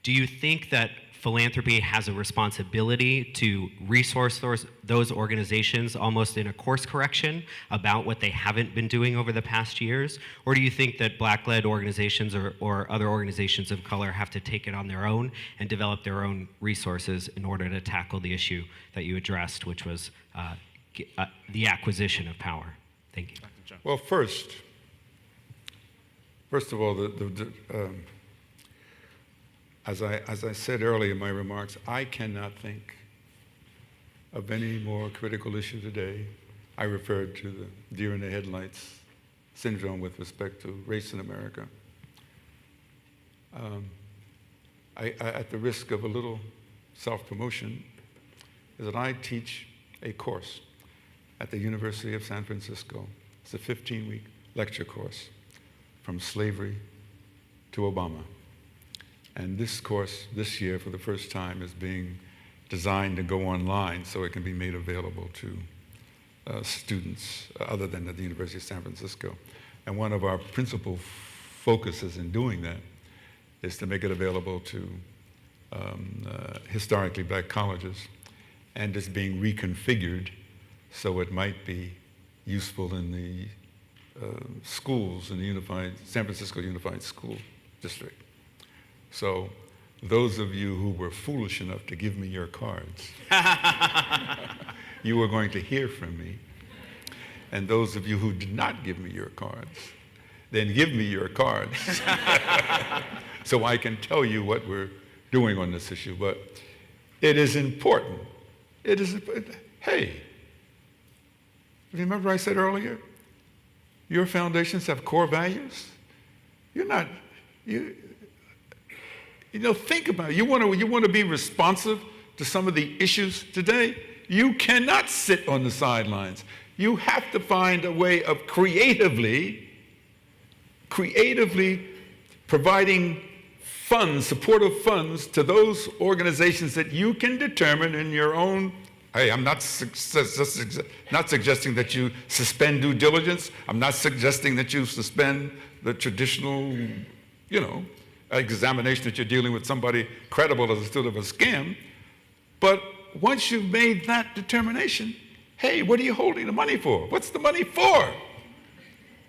Do you think that philanthropy has a responsibility to resource those organizations almost in a course correction about what they haven't been doing over the past years? Or do you think that Black-led organizations or other organizations of color have to take it on their own and develop their own resources in order to tackle the issue that you addressed, which was the acquisition of power? Thank you. Well, first of all, as I said earlier in my remarks, I cannot think of any more critical issue today. I referred to the deer in the headlights syndrome with respect to race in America. At the risk of a little self-promotion, is that I teach a course at the University of San Francisco. It's a 15-week lecture course, From Slavery to Obama. And this course, this year, for the first time, is being designed to go online so it can be made available to students other than at the University of San Francisco. And one of our principal focuses in doing that is to make it available to historically Black colleges, and it's being reconfigured so it might be useful in the schools in the San Francisco Unified School District. So those of you who were foolish enough to give me your cards, you are going to hear from me. And those of you who did not give me your cards, then give me your cards so I can tell you what we're doing on this issue. But it is important. Hey, remember I said earlier, your foundations have core values? Think about it. You want to be responsive to some of the issues today? You cannot sit on the sidelines. You have to find a way of creatively providing funds, supportive funds to those organizations that you can determine in your own. Hey, I'm not suggesting that you suspend due diligence. I'm not suggesting that you suspend the traditional, examination that you're dealing with somebody credible as a student of a scam. But once you've made that determination, hey, what are you holding the money for? What's the money for?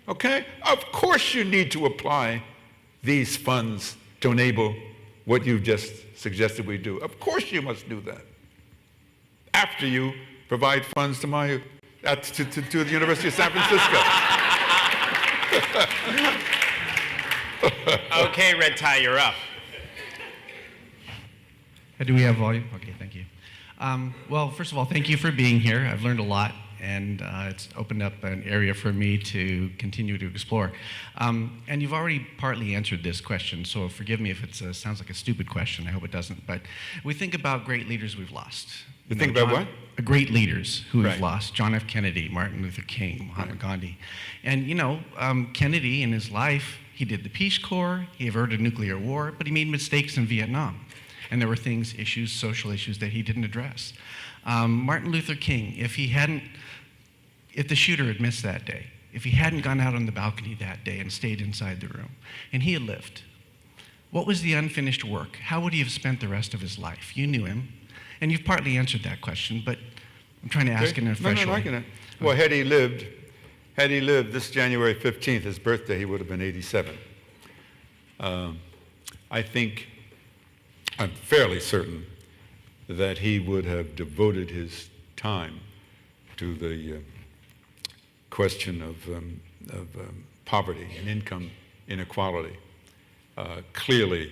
Okay? Of course you need to apply these funds to enable what you've just suggested we do. Of course you must do that. After you provide funds to the University of San Francisco. Okay, red tie, you're up. Do we have volume? Okay, thank you. Well, first of all, thank you for being here. I've learned a lot, and it's opened up an area for me to continue to explore. And you've already partly answered this question, so forgive me if it sounds like a stupid question. I hope it doesn't. But we think about great leaders we've lost. You think about what? Great leaders who we've Right. lost. John F. Kennedy, Martin Luther King, Mahatma Gandhi. And, Kennedy in his life, he did the Peace Corps, he averted nuclear war, but he made mistakes in Vietnam. And there were issues, social issues that he didn't address. Martin Luther King, if the shooter had missed that day, if he hadn't gone out on the balcony that day and stayed inside the room, and he had lived, what was the unfinished work? How would he have spent the rest of his life? You knew him, and you've partly answered that question, but I'm trying to ask it in a fresh way. Well, had he lived this January 15th, his birthday, he would have been 87. I'm fairly certain that he would have devoted his time to the question of poverty and income inequality. Clearly,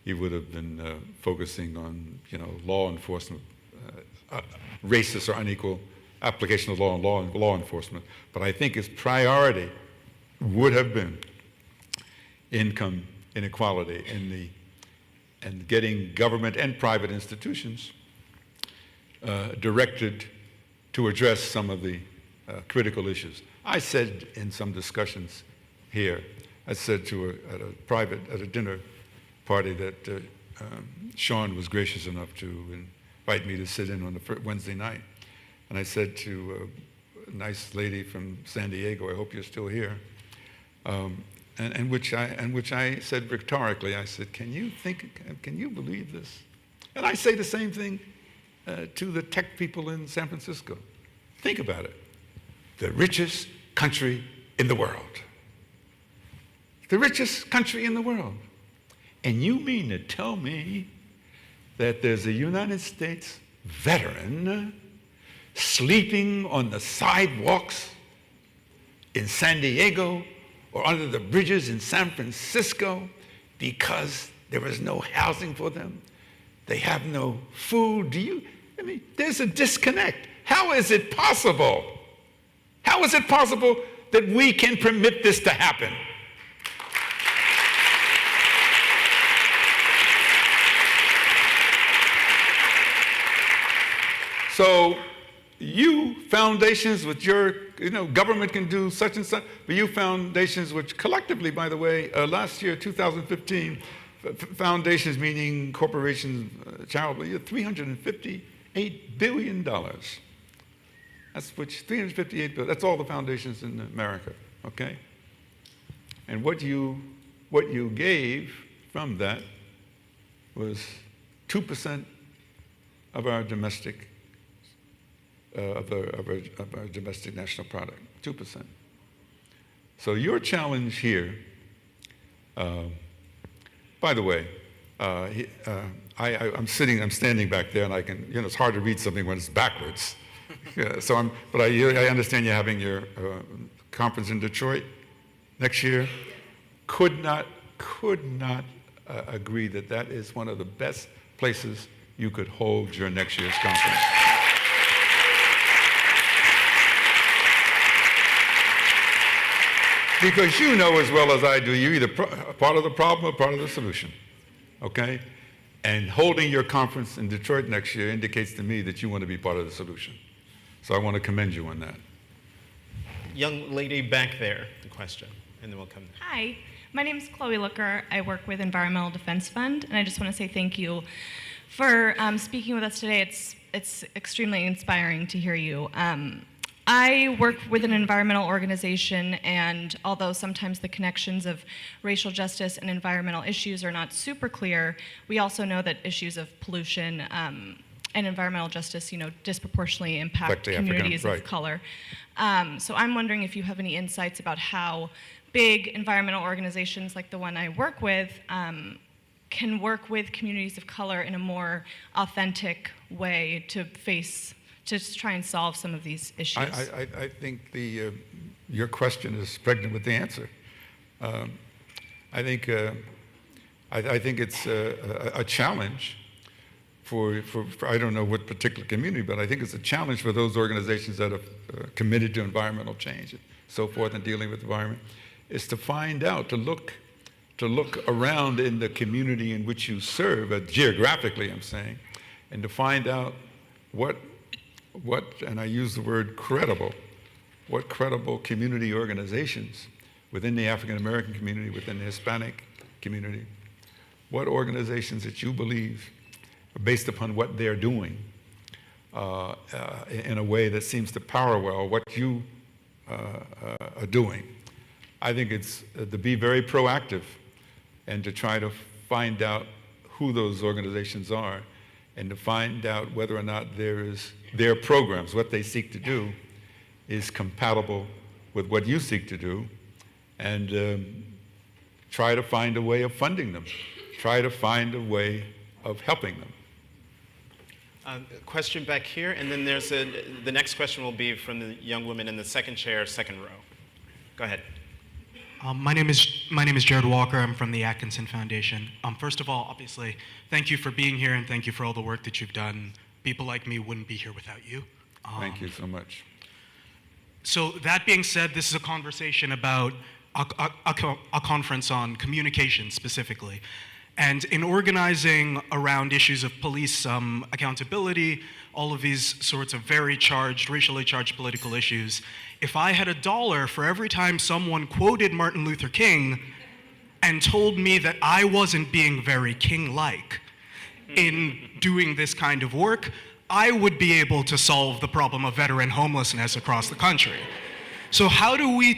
he would have been focusing on, law enforcement, racist or unequal application of law and law enforcement. But I think his priority would have been income inequality and getting government and private institutions directed to address some of the critical issues. I said in some discussions here, I said at a dinner party that Sean was gracious enough to invite me to sit in on the Wednesday night. And I said to a nice lady from San Diego, I hope you're still here, and which I said rhetorically, I said, can you believe this? And I say the same thing to the tech people in San Francisco. Think about it. The richest country in the world. The richest country in the world. And you mean to tell me that there's a United States veteran sleeping on the sidewalks in San Diego or under the bridges in San Francisco because there is no housing for them? They have no food. There's a disconnect. How is it possible? How is it possible that we can permit this to happen? So you foundations with your, government can do such and such, but you foundations which collectively, by the way, last year, 2015, foundations meaning corporations, charitable, $358 billion. That's which 358 billion. That's all the foundations in America, okay? And what you gave from that was 2% of our domestic of our domestic national product, 2%. So your challenge here, by the way, I'm standing back there, and I can, it's hard to read something when it's backwards. Yeah, but I understand you're having your conference in Detroit next year. Could not agree that is one of the best places you could hold your next year's conference. Because you know as well as I do, you're either part of the problem or part of the solution, okay? And holding your conference in Detroit next year indicates to me that you want to be part of the solution. So I want to commend you on that. Young lady back there, the question, and then we'll come. Hi, my name is Chloe Looker. I work with Environmental Defense Fund, and I just want to say thank you for speaking with us today. It's extremely inspiring to hear you. I work with an environmental organization, and although sometimes the connections of racial justice and environmental issues are not super clear, we also know that issues of pollution and environmental justice, disproportionately impact communities of color. So I'm wondering if you have any insights about how big environmental organizations like the one I work with can work with communities of color in a more authentic way to try and solve some of these issues. I think your question is pregnant with the answer. I think it's a challenge for I don't know what particular community, but I think it's a challenge for those organizations that are committed to environmental change and so forth and dealing with the environment, is to find out, to look around in the community in which you serve, geographically I'm saying, and to find out what, and I use the word credible, what credible community organizations within the African American community, within the Hispanic community, what organizations that you believe, based upon what they're doing, in a way that seems to parallel what you are doing. I think it's to be very proactive and to try to find out who those organizations are and to find out whether or not their programs, what they seek to do, is compatible with what you seek to do, and try to find a way of funding them, try to find a way of helping them. Question back here, and then the next question will be from the young woman in the second chair, second row. Go ahead. My name is Jared Walker. I'm from the Atkinson Foundation. First of all, obviously, thank you for being here and thank you for all the work that you've done. People like me wouldn't be here without you. Thank you so much. So that being said, this is a conversation about a conference on communication specifically. And in organizing around issues of police accountability, all of these sorts of very charged, racially charged political issues, if I had $1 for every time someone quoted Martin Luther King and told me that I wasn't being very King-like in doing this kind of work, I would be able to solve the problem of veteran homelessness across the country. So how do we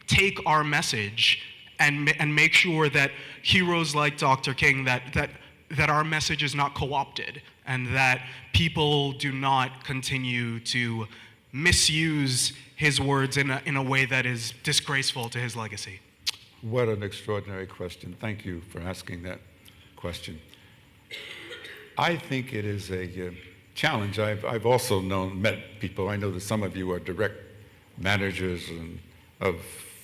take our message and make sure that heroes like Dr. King, that our message is not co-opted and that people do not continue to misuse his words in a way that is disgraceful to his legacy? What an extraordinary question. Thank you for asking that question. I think it is a challenge. I've also met people. I know that some of you are direct managers of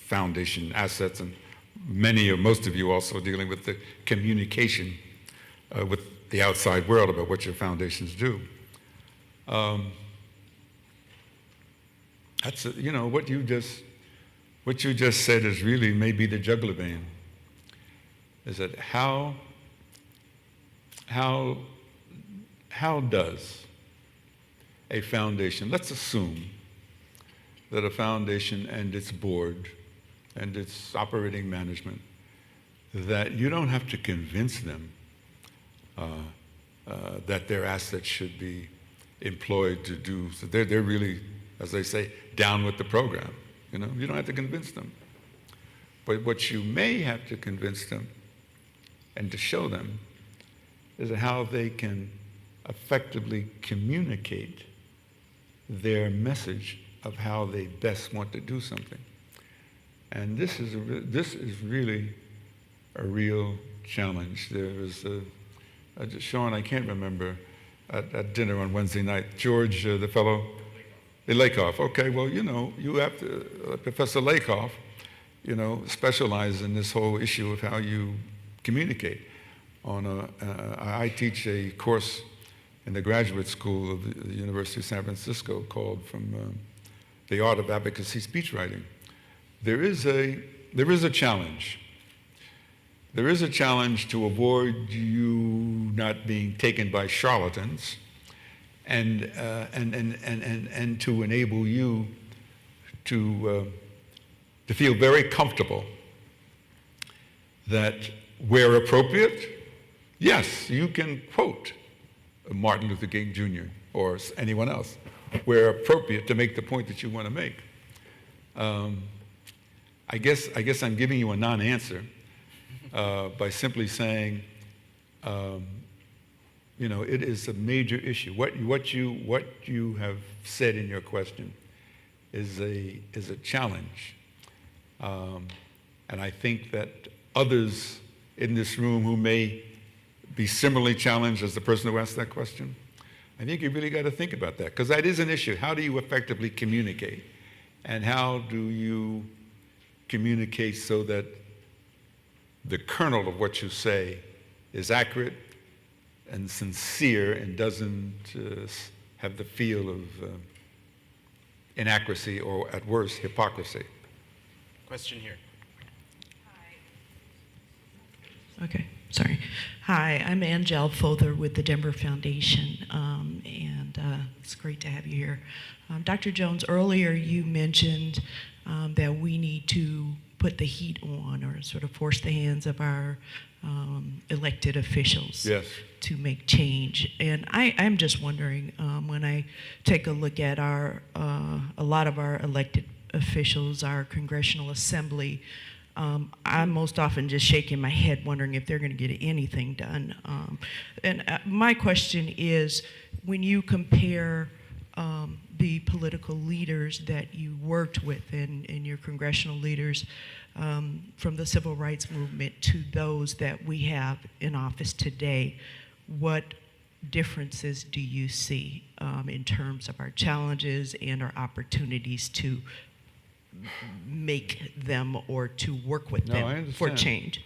foundation assets, and many or most of you also dealing with the communication with the outside world about what your foundations do. That's what you just said is really maybe the jugular vein. Is that how does a foundation, let's assume that a foundation and its board and its operating management, that you don't have to convince them that their assets should be employed to do, so they're really, as they say, down with the program. You don't have to convince them. But what you may have to convince them and to show them is how they can effectively communicate their message of how they best want to do something. And this is really a real challenge. There was Sean, I can't remember, at dinner on Wednesday night, George, the fellow, Lakoff. Okay, well, you have to, Professor Lakoff, specialize in this whole issue of how you communicate. I teach a course in the graduate school of the University of San Francisco called From the Art of Advocacy Speechwriting. There is a challenge. There is a challenge to avoid you not being taken by charlatans, and to enable you to feel very comfortable that where appropriate, yes, you can quote Martin Luther King Jr. or anyone else, where appropriate to make the point that you want to make. I guess I'm giving you a non-answer by simply saying, it is a major issue. What you have said in your question is a challenge, and I think that others in this room who may be similarly challenged as the person who asked that question, I think you really got to think about that, because that is an issue. How do you effectively communicate, and how do you communicate so that the kernel of what you say is accurate and sincere and doesn't have the feel of inaccuracy or, at worst, hypocrisy. Question here. Okay, sorry. Hi, I'm Angel Fother with the Denver Foundation, and it's great to have you here. Dr. Jones, earlier you mentioned that we need to put the heat on or sort of force the hands of our elected officials Yes. to make change. And I'm just wondering, when I take a look at a lot of our elected officials, our Congressional Assembly, I'm most often just shaking my head wondering if they're going to get anything done. My question is, when you compare the political leaders that you worked with and your congressional leaders from the civil rights movement to those that we have in office today, what differences do you see in terms of our challenges and our opportunities to make them or to work with No, I them for understand. change?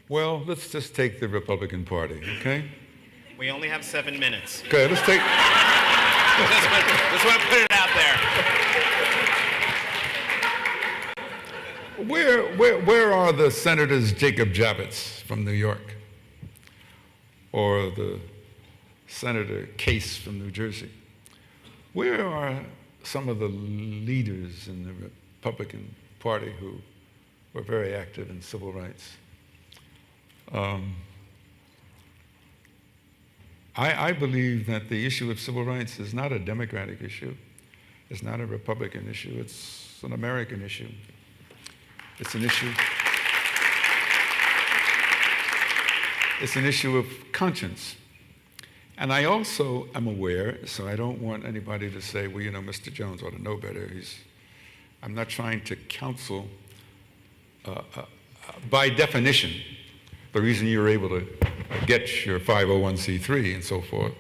Well, let's just take the Republican Party, okay? We only have 7 minutes. Okay, let's take... Just want to put it out there. Where are the Senators Jacob Javits from New York? Or the Senator Case from New Jersey? Where are some of the leaders in the Republican Party who were very active in civil rights? I believe that the issue of civil rights is not a Democratic issue. It's not a Republican issue. It's an American issue. It's an issue. It's an issue of conscience. And I also am aware, so I don't want anybody to say, well, you know, Mr. Jones ought to know better. I'm not trying to counsel. By definition, the reason you're able to get your 501c3 and so forth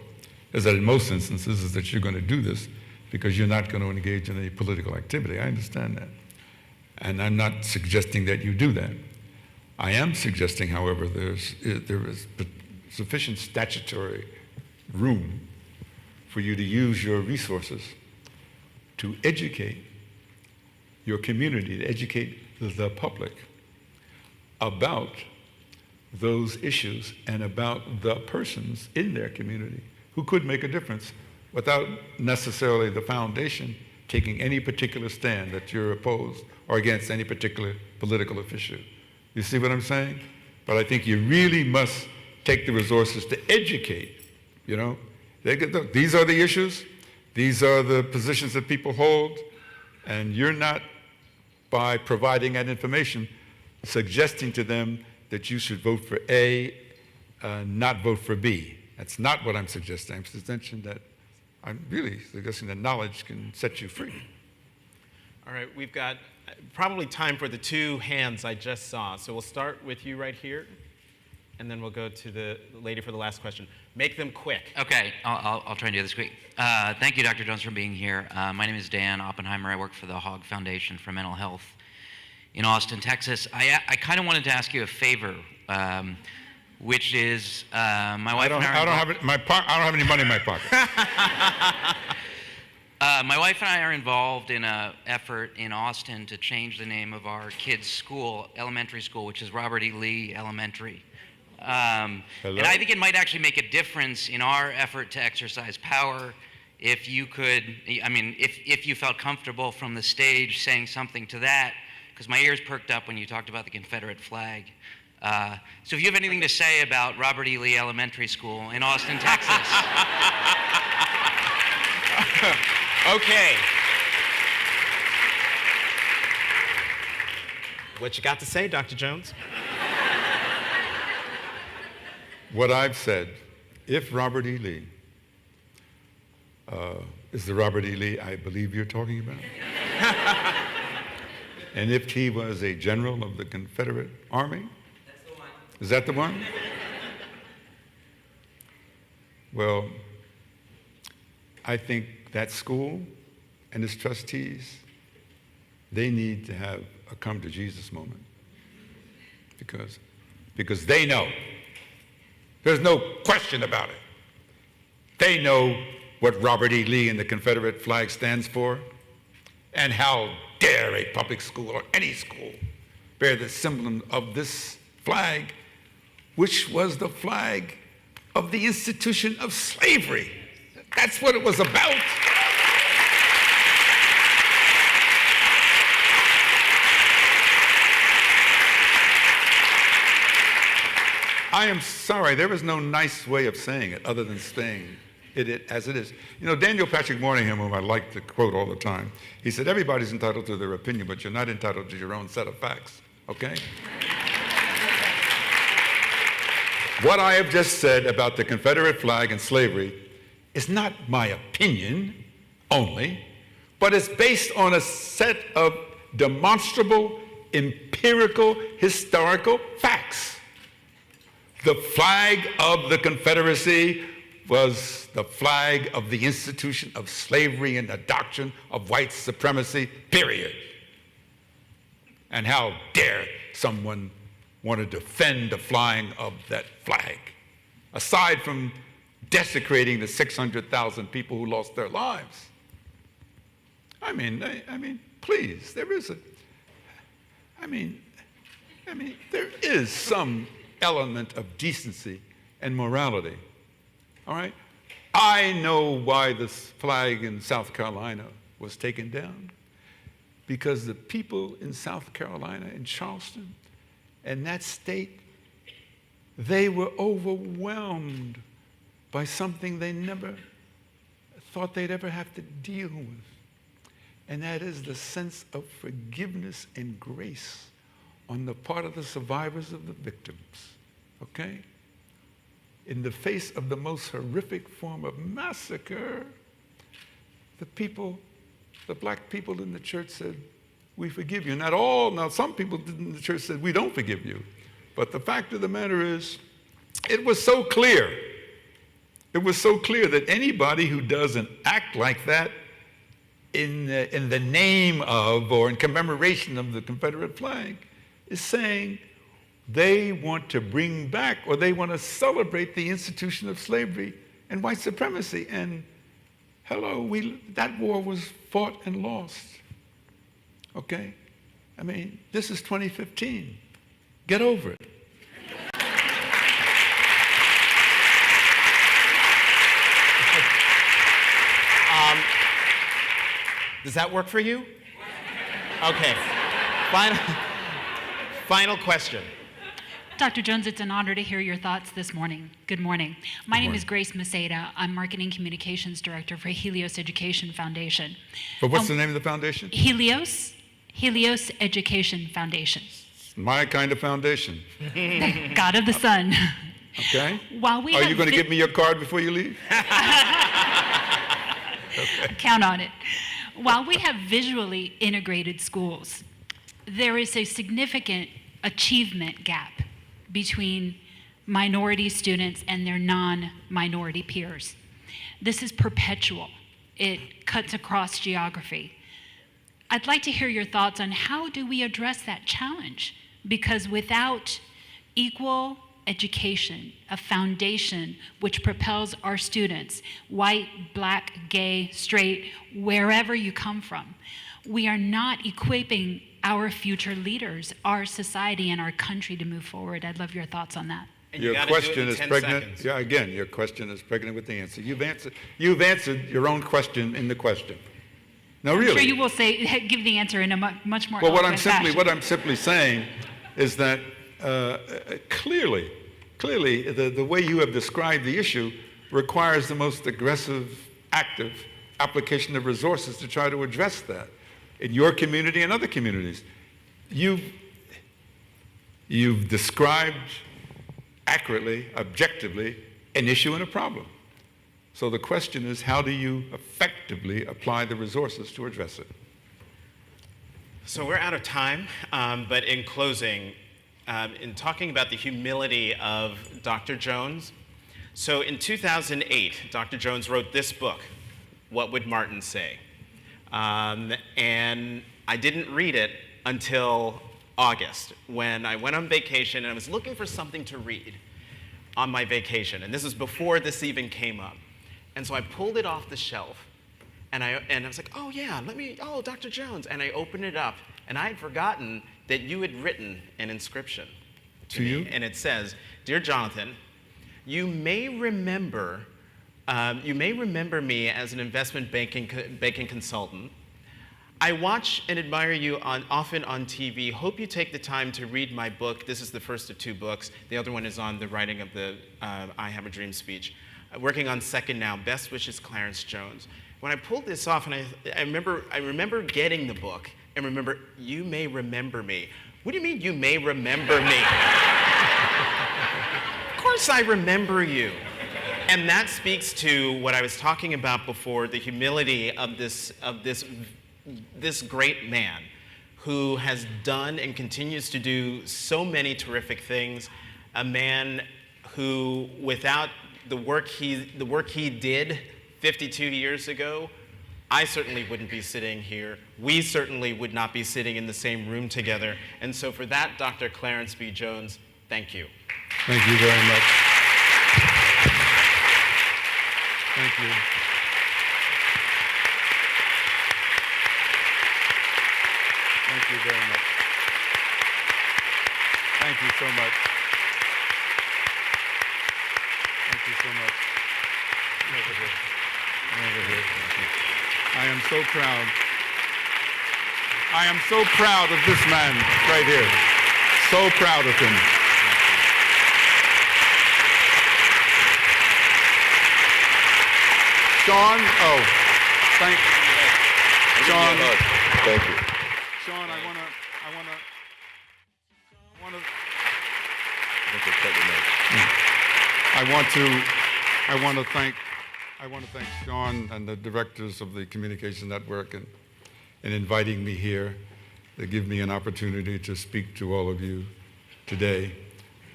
is that in most instances is that you're going to do this because you're not going to engage in any political activity. I understand that. And I'm not suggesting that you do that. I am suggesting, however, there is sufficient statutory room for you to use your resources to educate your community, to educate the public about those issues and about the persons in their community who could make a difference without necessarily the foundation taking any particular stand that you're opposed or against any particular political issue. You see what I'm saying? But I think you really must take the resources to educate, you know. These are the issues, these are the positions that people hold, and you're not, by providing that information, suggesting to them that you should vote for A, not vote for B. That's not what I'm suggesting. I'm suggesting that I'm really suggesting that knowledge can set you free. All right, we've got probably time for the 2 hands I just saw. So we'll start with you right here, and then we'll go to the lady for the last question. Make them quick. Okay, I'll try and do this quick. Thank you, Dr. Jones, for being here. My name is Dan Oppenheimer. I work for the Hogg Foundation for Mental Health in Austin, Texas. I kind of wanted to ask you a favor, which is my wife and I. I don't have any money in my pocket. My wife and I are involved in an effort in Austin to change the name of our kids' school, elementary school, which is Robert E. Lee Elementary. And I think it might actually make a difference in our effort to exercise power if you could, I mean, if you felt comfortable from the stage saying something to that, because my ears perked up when you talked about the Confederate flag. So if you have anything to say about Robert E. Lee Elementary School in Austin, Texas. Okay. What you got to say, Dr. Jones? What I've said, if Robert E. Lee is the Robert E. Lee I believe you're talking about, and if he was a general of the Confederate Army, that's the one. Is that the one? Well, I think that school and its trustees, they need to have a come to Jesus moment because they know There's no question about it. They know what Robert E. Lee and the Confederate flag stands for, and how dare a public school or any school bear the symbol of this flag, which was the flag of the institution of slavery. That's what it was about. I am sorry, there is no nice way of saying it other than saying it as it is. You know, Daniel Patrick Moynihan, whom I like to quote all the time, he said, everybody's entitled to their opinion, but you're not entitled to your own set of facts, okay? What I have just said about the Confederate flag and slavery is not my opinion only, but it's based on a set of demonstrable, empirical, historical facts. The flag of the Confederacy was the flag of the institution of slavery and the doctrine of white supremacy, period. And how dare someone want to defend the flying of that flag, aside from desecrating the 600,000 people who lost their lives. I mean, please, there is some element of decency and morality, all right? I know why this flag in South Carolina was taken down, because the people in South Carolina, in Charleston, and that state, they were overwhelmed by something they never thought they'd ever have to deal with, and that is the sense of forgiveness and grace on the part of the survivors of the victims, okay? In the face of the most horrific form of massacre, the black people in the church said, we forgive you. Not all, now some people in the church said, we don't forgive you. But the fact of the matter is, it was so clear. It was so clear that anybody who does an act like that in the name of or in commemoration of the Confederate flag is saying they want to bring back or they want to celebrate the institution of slavery and white supremacy. And hello, that war was fought and lost. Okay? I mean, this is 2015. Get over it. Does that work for you? Okay. Final question. Dr. Jones, it's an honor to hear your thoughts this morning. Good morning. My name is Grace Maceda. I'm Marketing Communications Director for Helios Education Foundation. But what's the name of the foundation? Helios Education Foundation. My kind of foundation. God of the Sun. Okay. While we Are you going to give me your card before you leave? Okay. Count on it. While we have visually integrated schools, there is a significant achievement gap between minority students and their non-minority peers. This is perpetual. It cuts across geography. I'd like to hear your thoughts on how do we address that challenge? Because without equal education, a foundation which propels our students, white, black, gay, straight, wherever you come from, we are not equipping our future leaders, our society, and our country to move forward. I'd love your thoughts on that. Your question is pregnant. Seconds. Yeah, again, your question is pregnant with the answer. You've answered your own question in the question. No, really. I'm sure you will give the answer in a much more. Well, what I'm simply saying is that clearly, the way you have described the issue requires the most aggressive, active application of resources to try to address that in your community and other communities. You've described accurately, objectively, an issue and a problem. So the question is, how do you effectively apply the resources to address it? So we're out of time, but in closing, in talking about the humility of Dr. Jones, so in 2008, Dr. Jones wrote this book, What Would Martin Say? And I didn't read it until August, when I went on vacation and I was looking for something to read. on my vacation. And this is before this even came up. And so I pulled it off the shelf. And I was like, oh yeah, Dr. Jones. And I opened it up, and I had forgotten that you had written an inscription to me. And it says, "Dear Jonathan, you may remember me as an investment banking consultant. I watch and admire you often on TV. Hope you take the time to read my book." This is the first of 2 books. The other one is on the writing of the I Have a Dream speech. Working on second now. Best wishes, Clarence Jones. When I pulled this off, and I remember getting the book, and remember, "You may remember me." What do you mean, you may remember me? Of course I remember you. And that speaks to what I was talking about before, the humility of this great man who has done and continues to do so many terrific things. A man who, without the work he did 52 years ago, I certainly wouldn't be sitting here. We certainly would not be sitting in the same room together. And so for that, Dr. Clarence B. Jones, thank you. Thank you very much. Thank you. Thank you very much. Thank you so much. Thank you so much. Over here. Over here. I am so proud. I am so proud of this man right here. So proud of him. Sean, thank you. Sean, thank you. Sean, I wanna. I want to thank Sean and the directors of the Communication Network in inviting me here to give me an opportunity to speak to all of you today.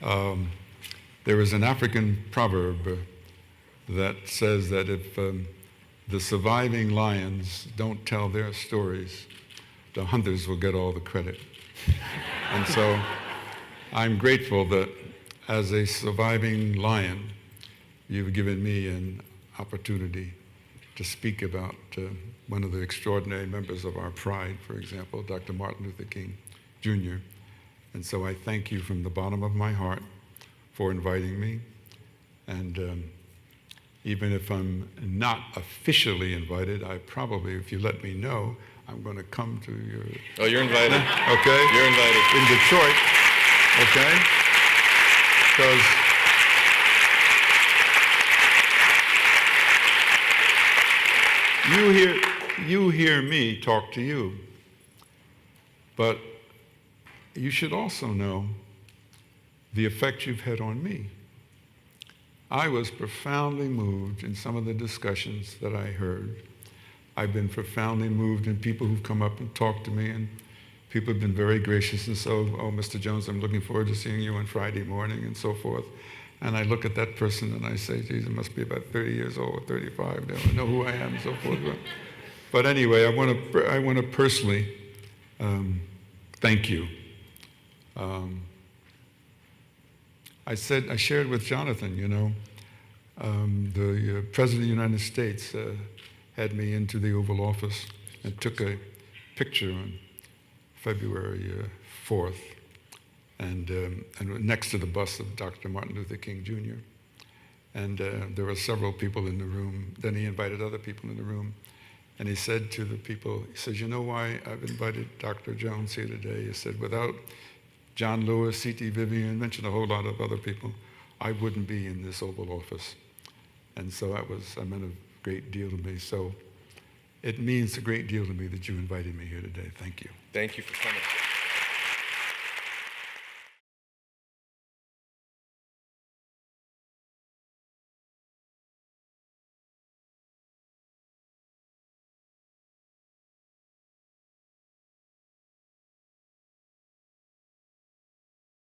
There is an African proverb that says that if the surviving lions don't tell their stories, the hunters will get all the credit. And so I'm grateful that as a surviving lion, you've given me an opportunity to speak about one of the extraordinary members of our pride, for example, Dr. Martin Luther King, Jr. And so I thank you from the bottom of my heart for inviting me. And even if I'm not officially invited, I probably, if you let me know, I'm going to come to your... Oh, you're invited. Okay? You're invited. In Detroit, okay? Because you hear me talk to you, but you should also know the effect you've had on me. I was profoundly moved in some of the discussions that I heard. I've been profoundly moved in people who've come up and talked to me, and people have been very gracious and so, "Oh, Mr. Jones, I'm looking forward to seeing you on Friday morning," and so forth. And I look at that person and I say, "Geez, it must be about 30 years old or 35. They don't know who I am," and so forth. But anyway, I want to personally thank you. I shared with Jonathan, the President of the United States had me into the Oval Office and took a picture on February 4th, and next to the bust of Dr. Martin Luther King, Jr. And there were several people in the room. Then he invited other people in the room, and he said to the people, he says, "You know why I've invited Dr. Jones here today?" He said, "Without John Lewis, C.T. Vivian, mentioned a whole lot of other people, I wouldn't be in this Oval Office." And so that meant a great deal to me. So it means a great deal to me that you invited me here today. Thank you. Thank you for coming.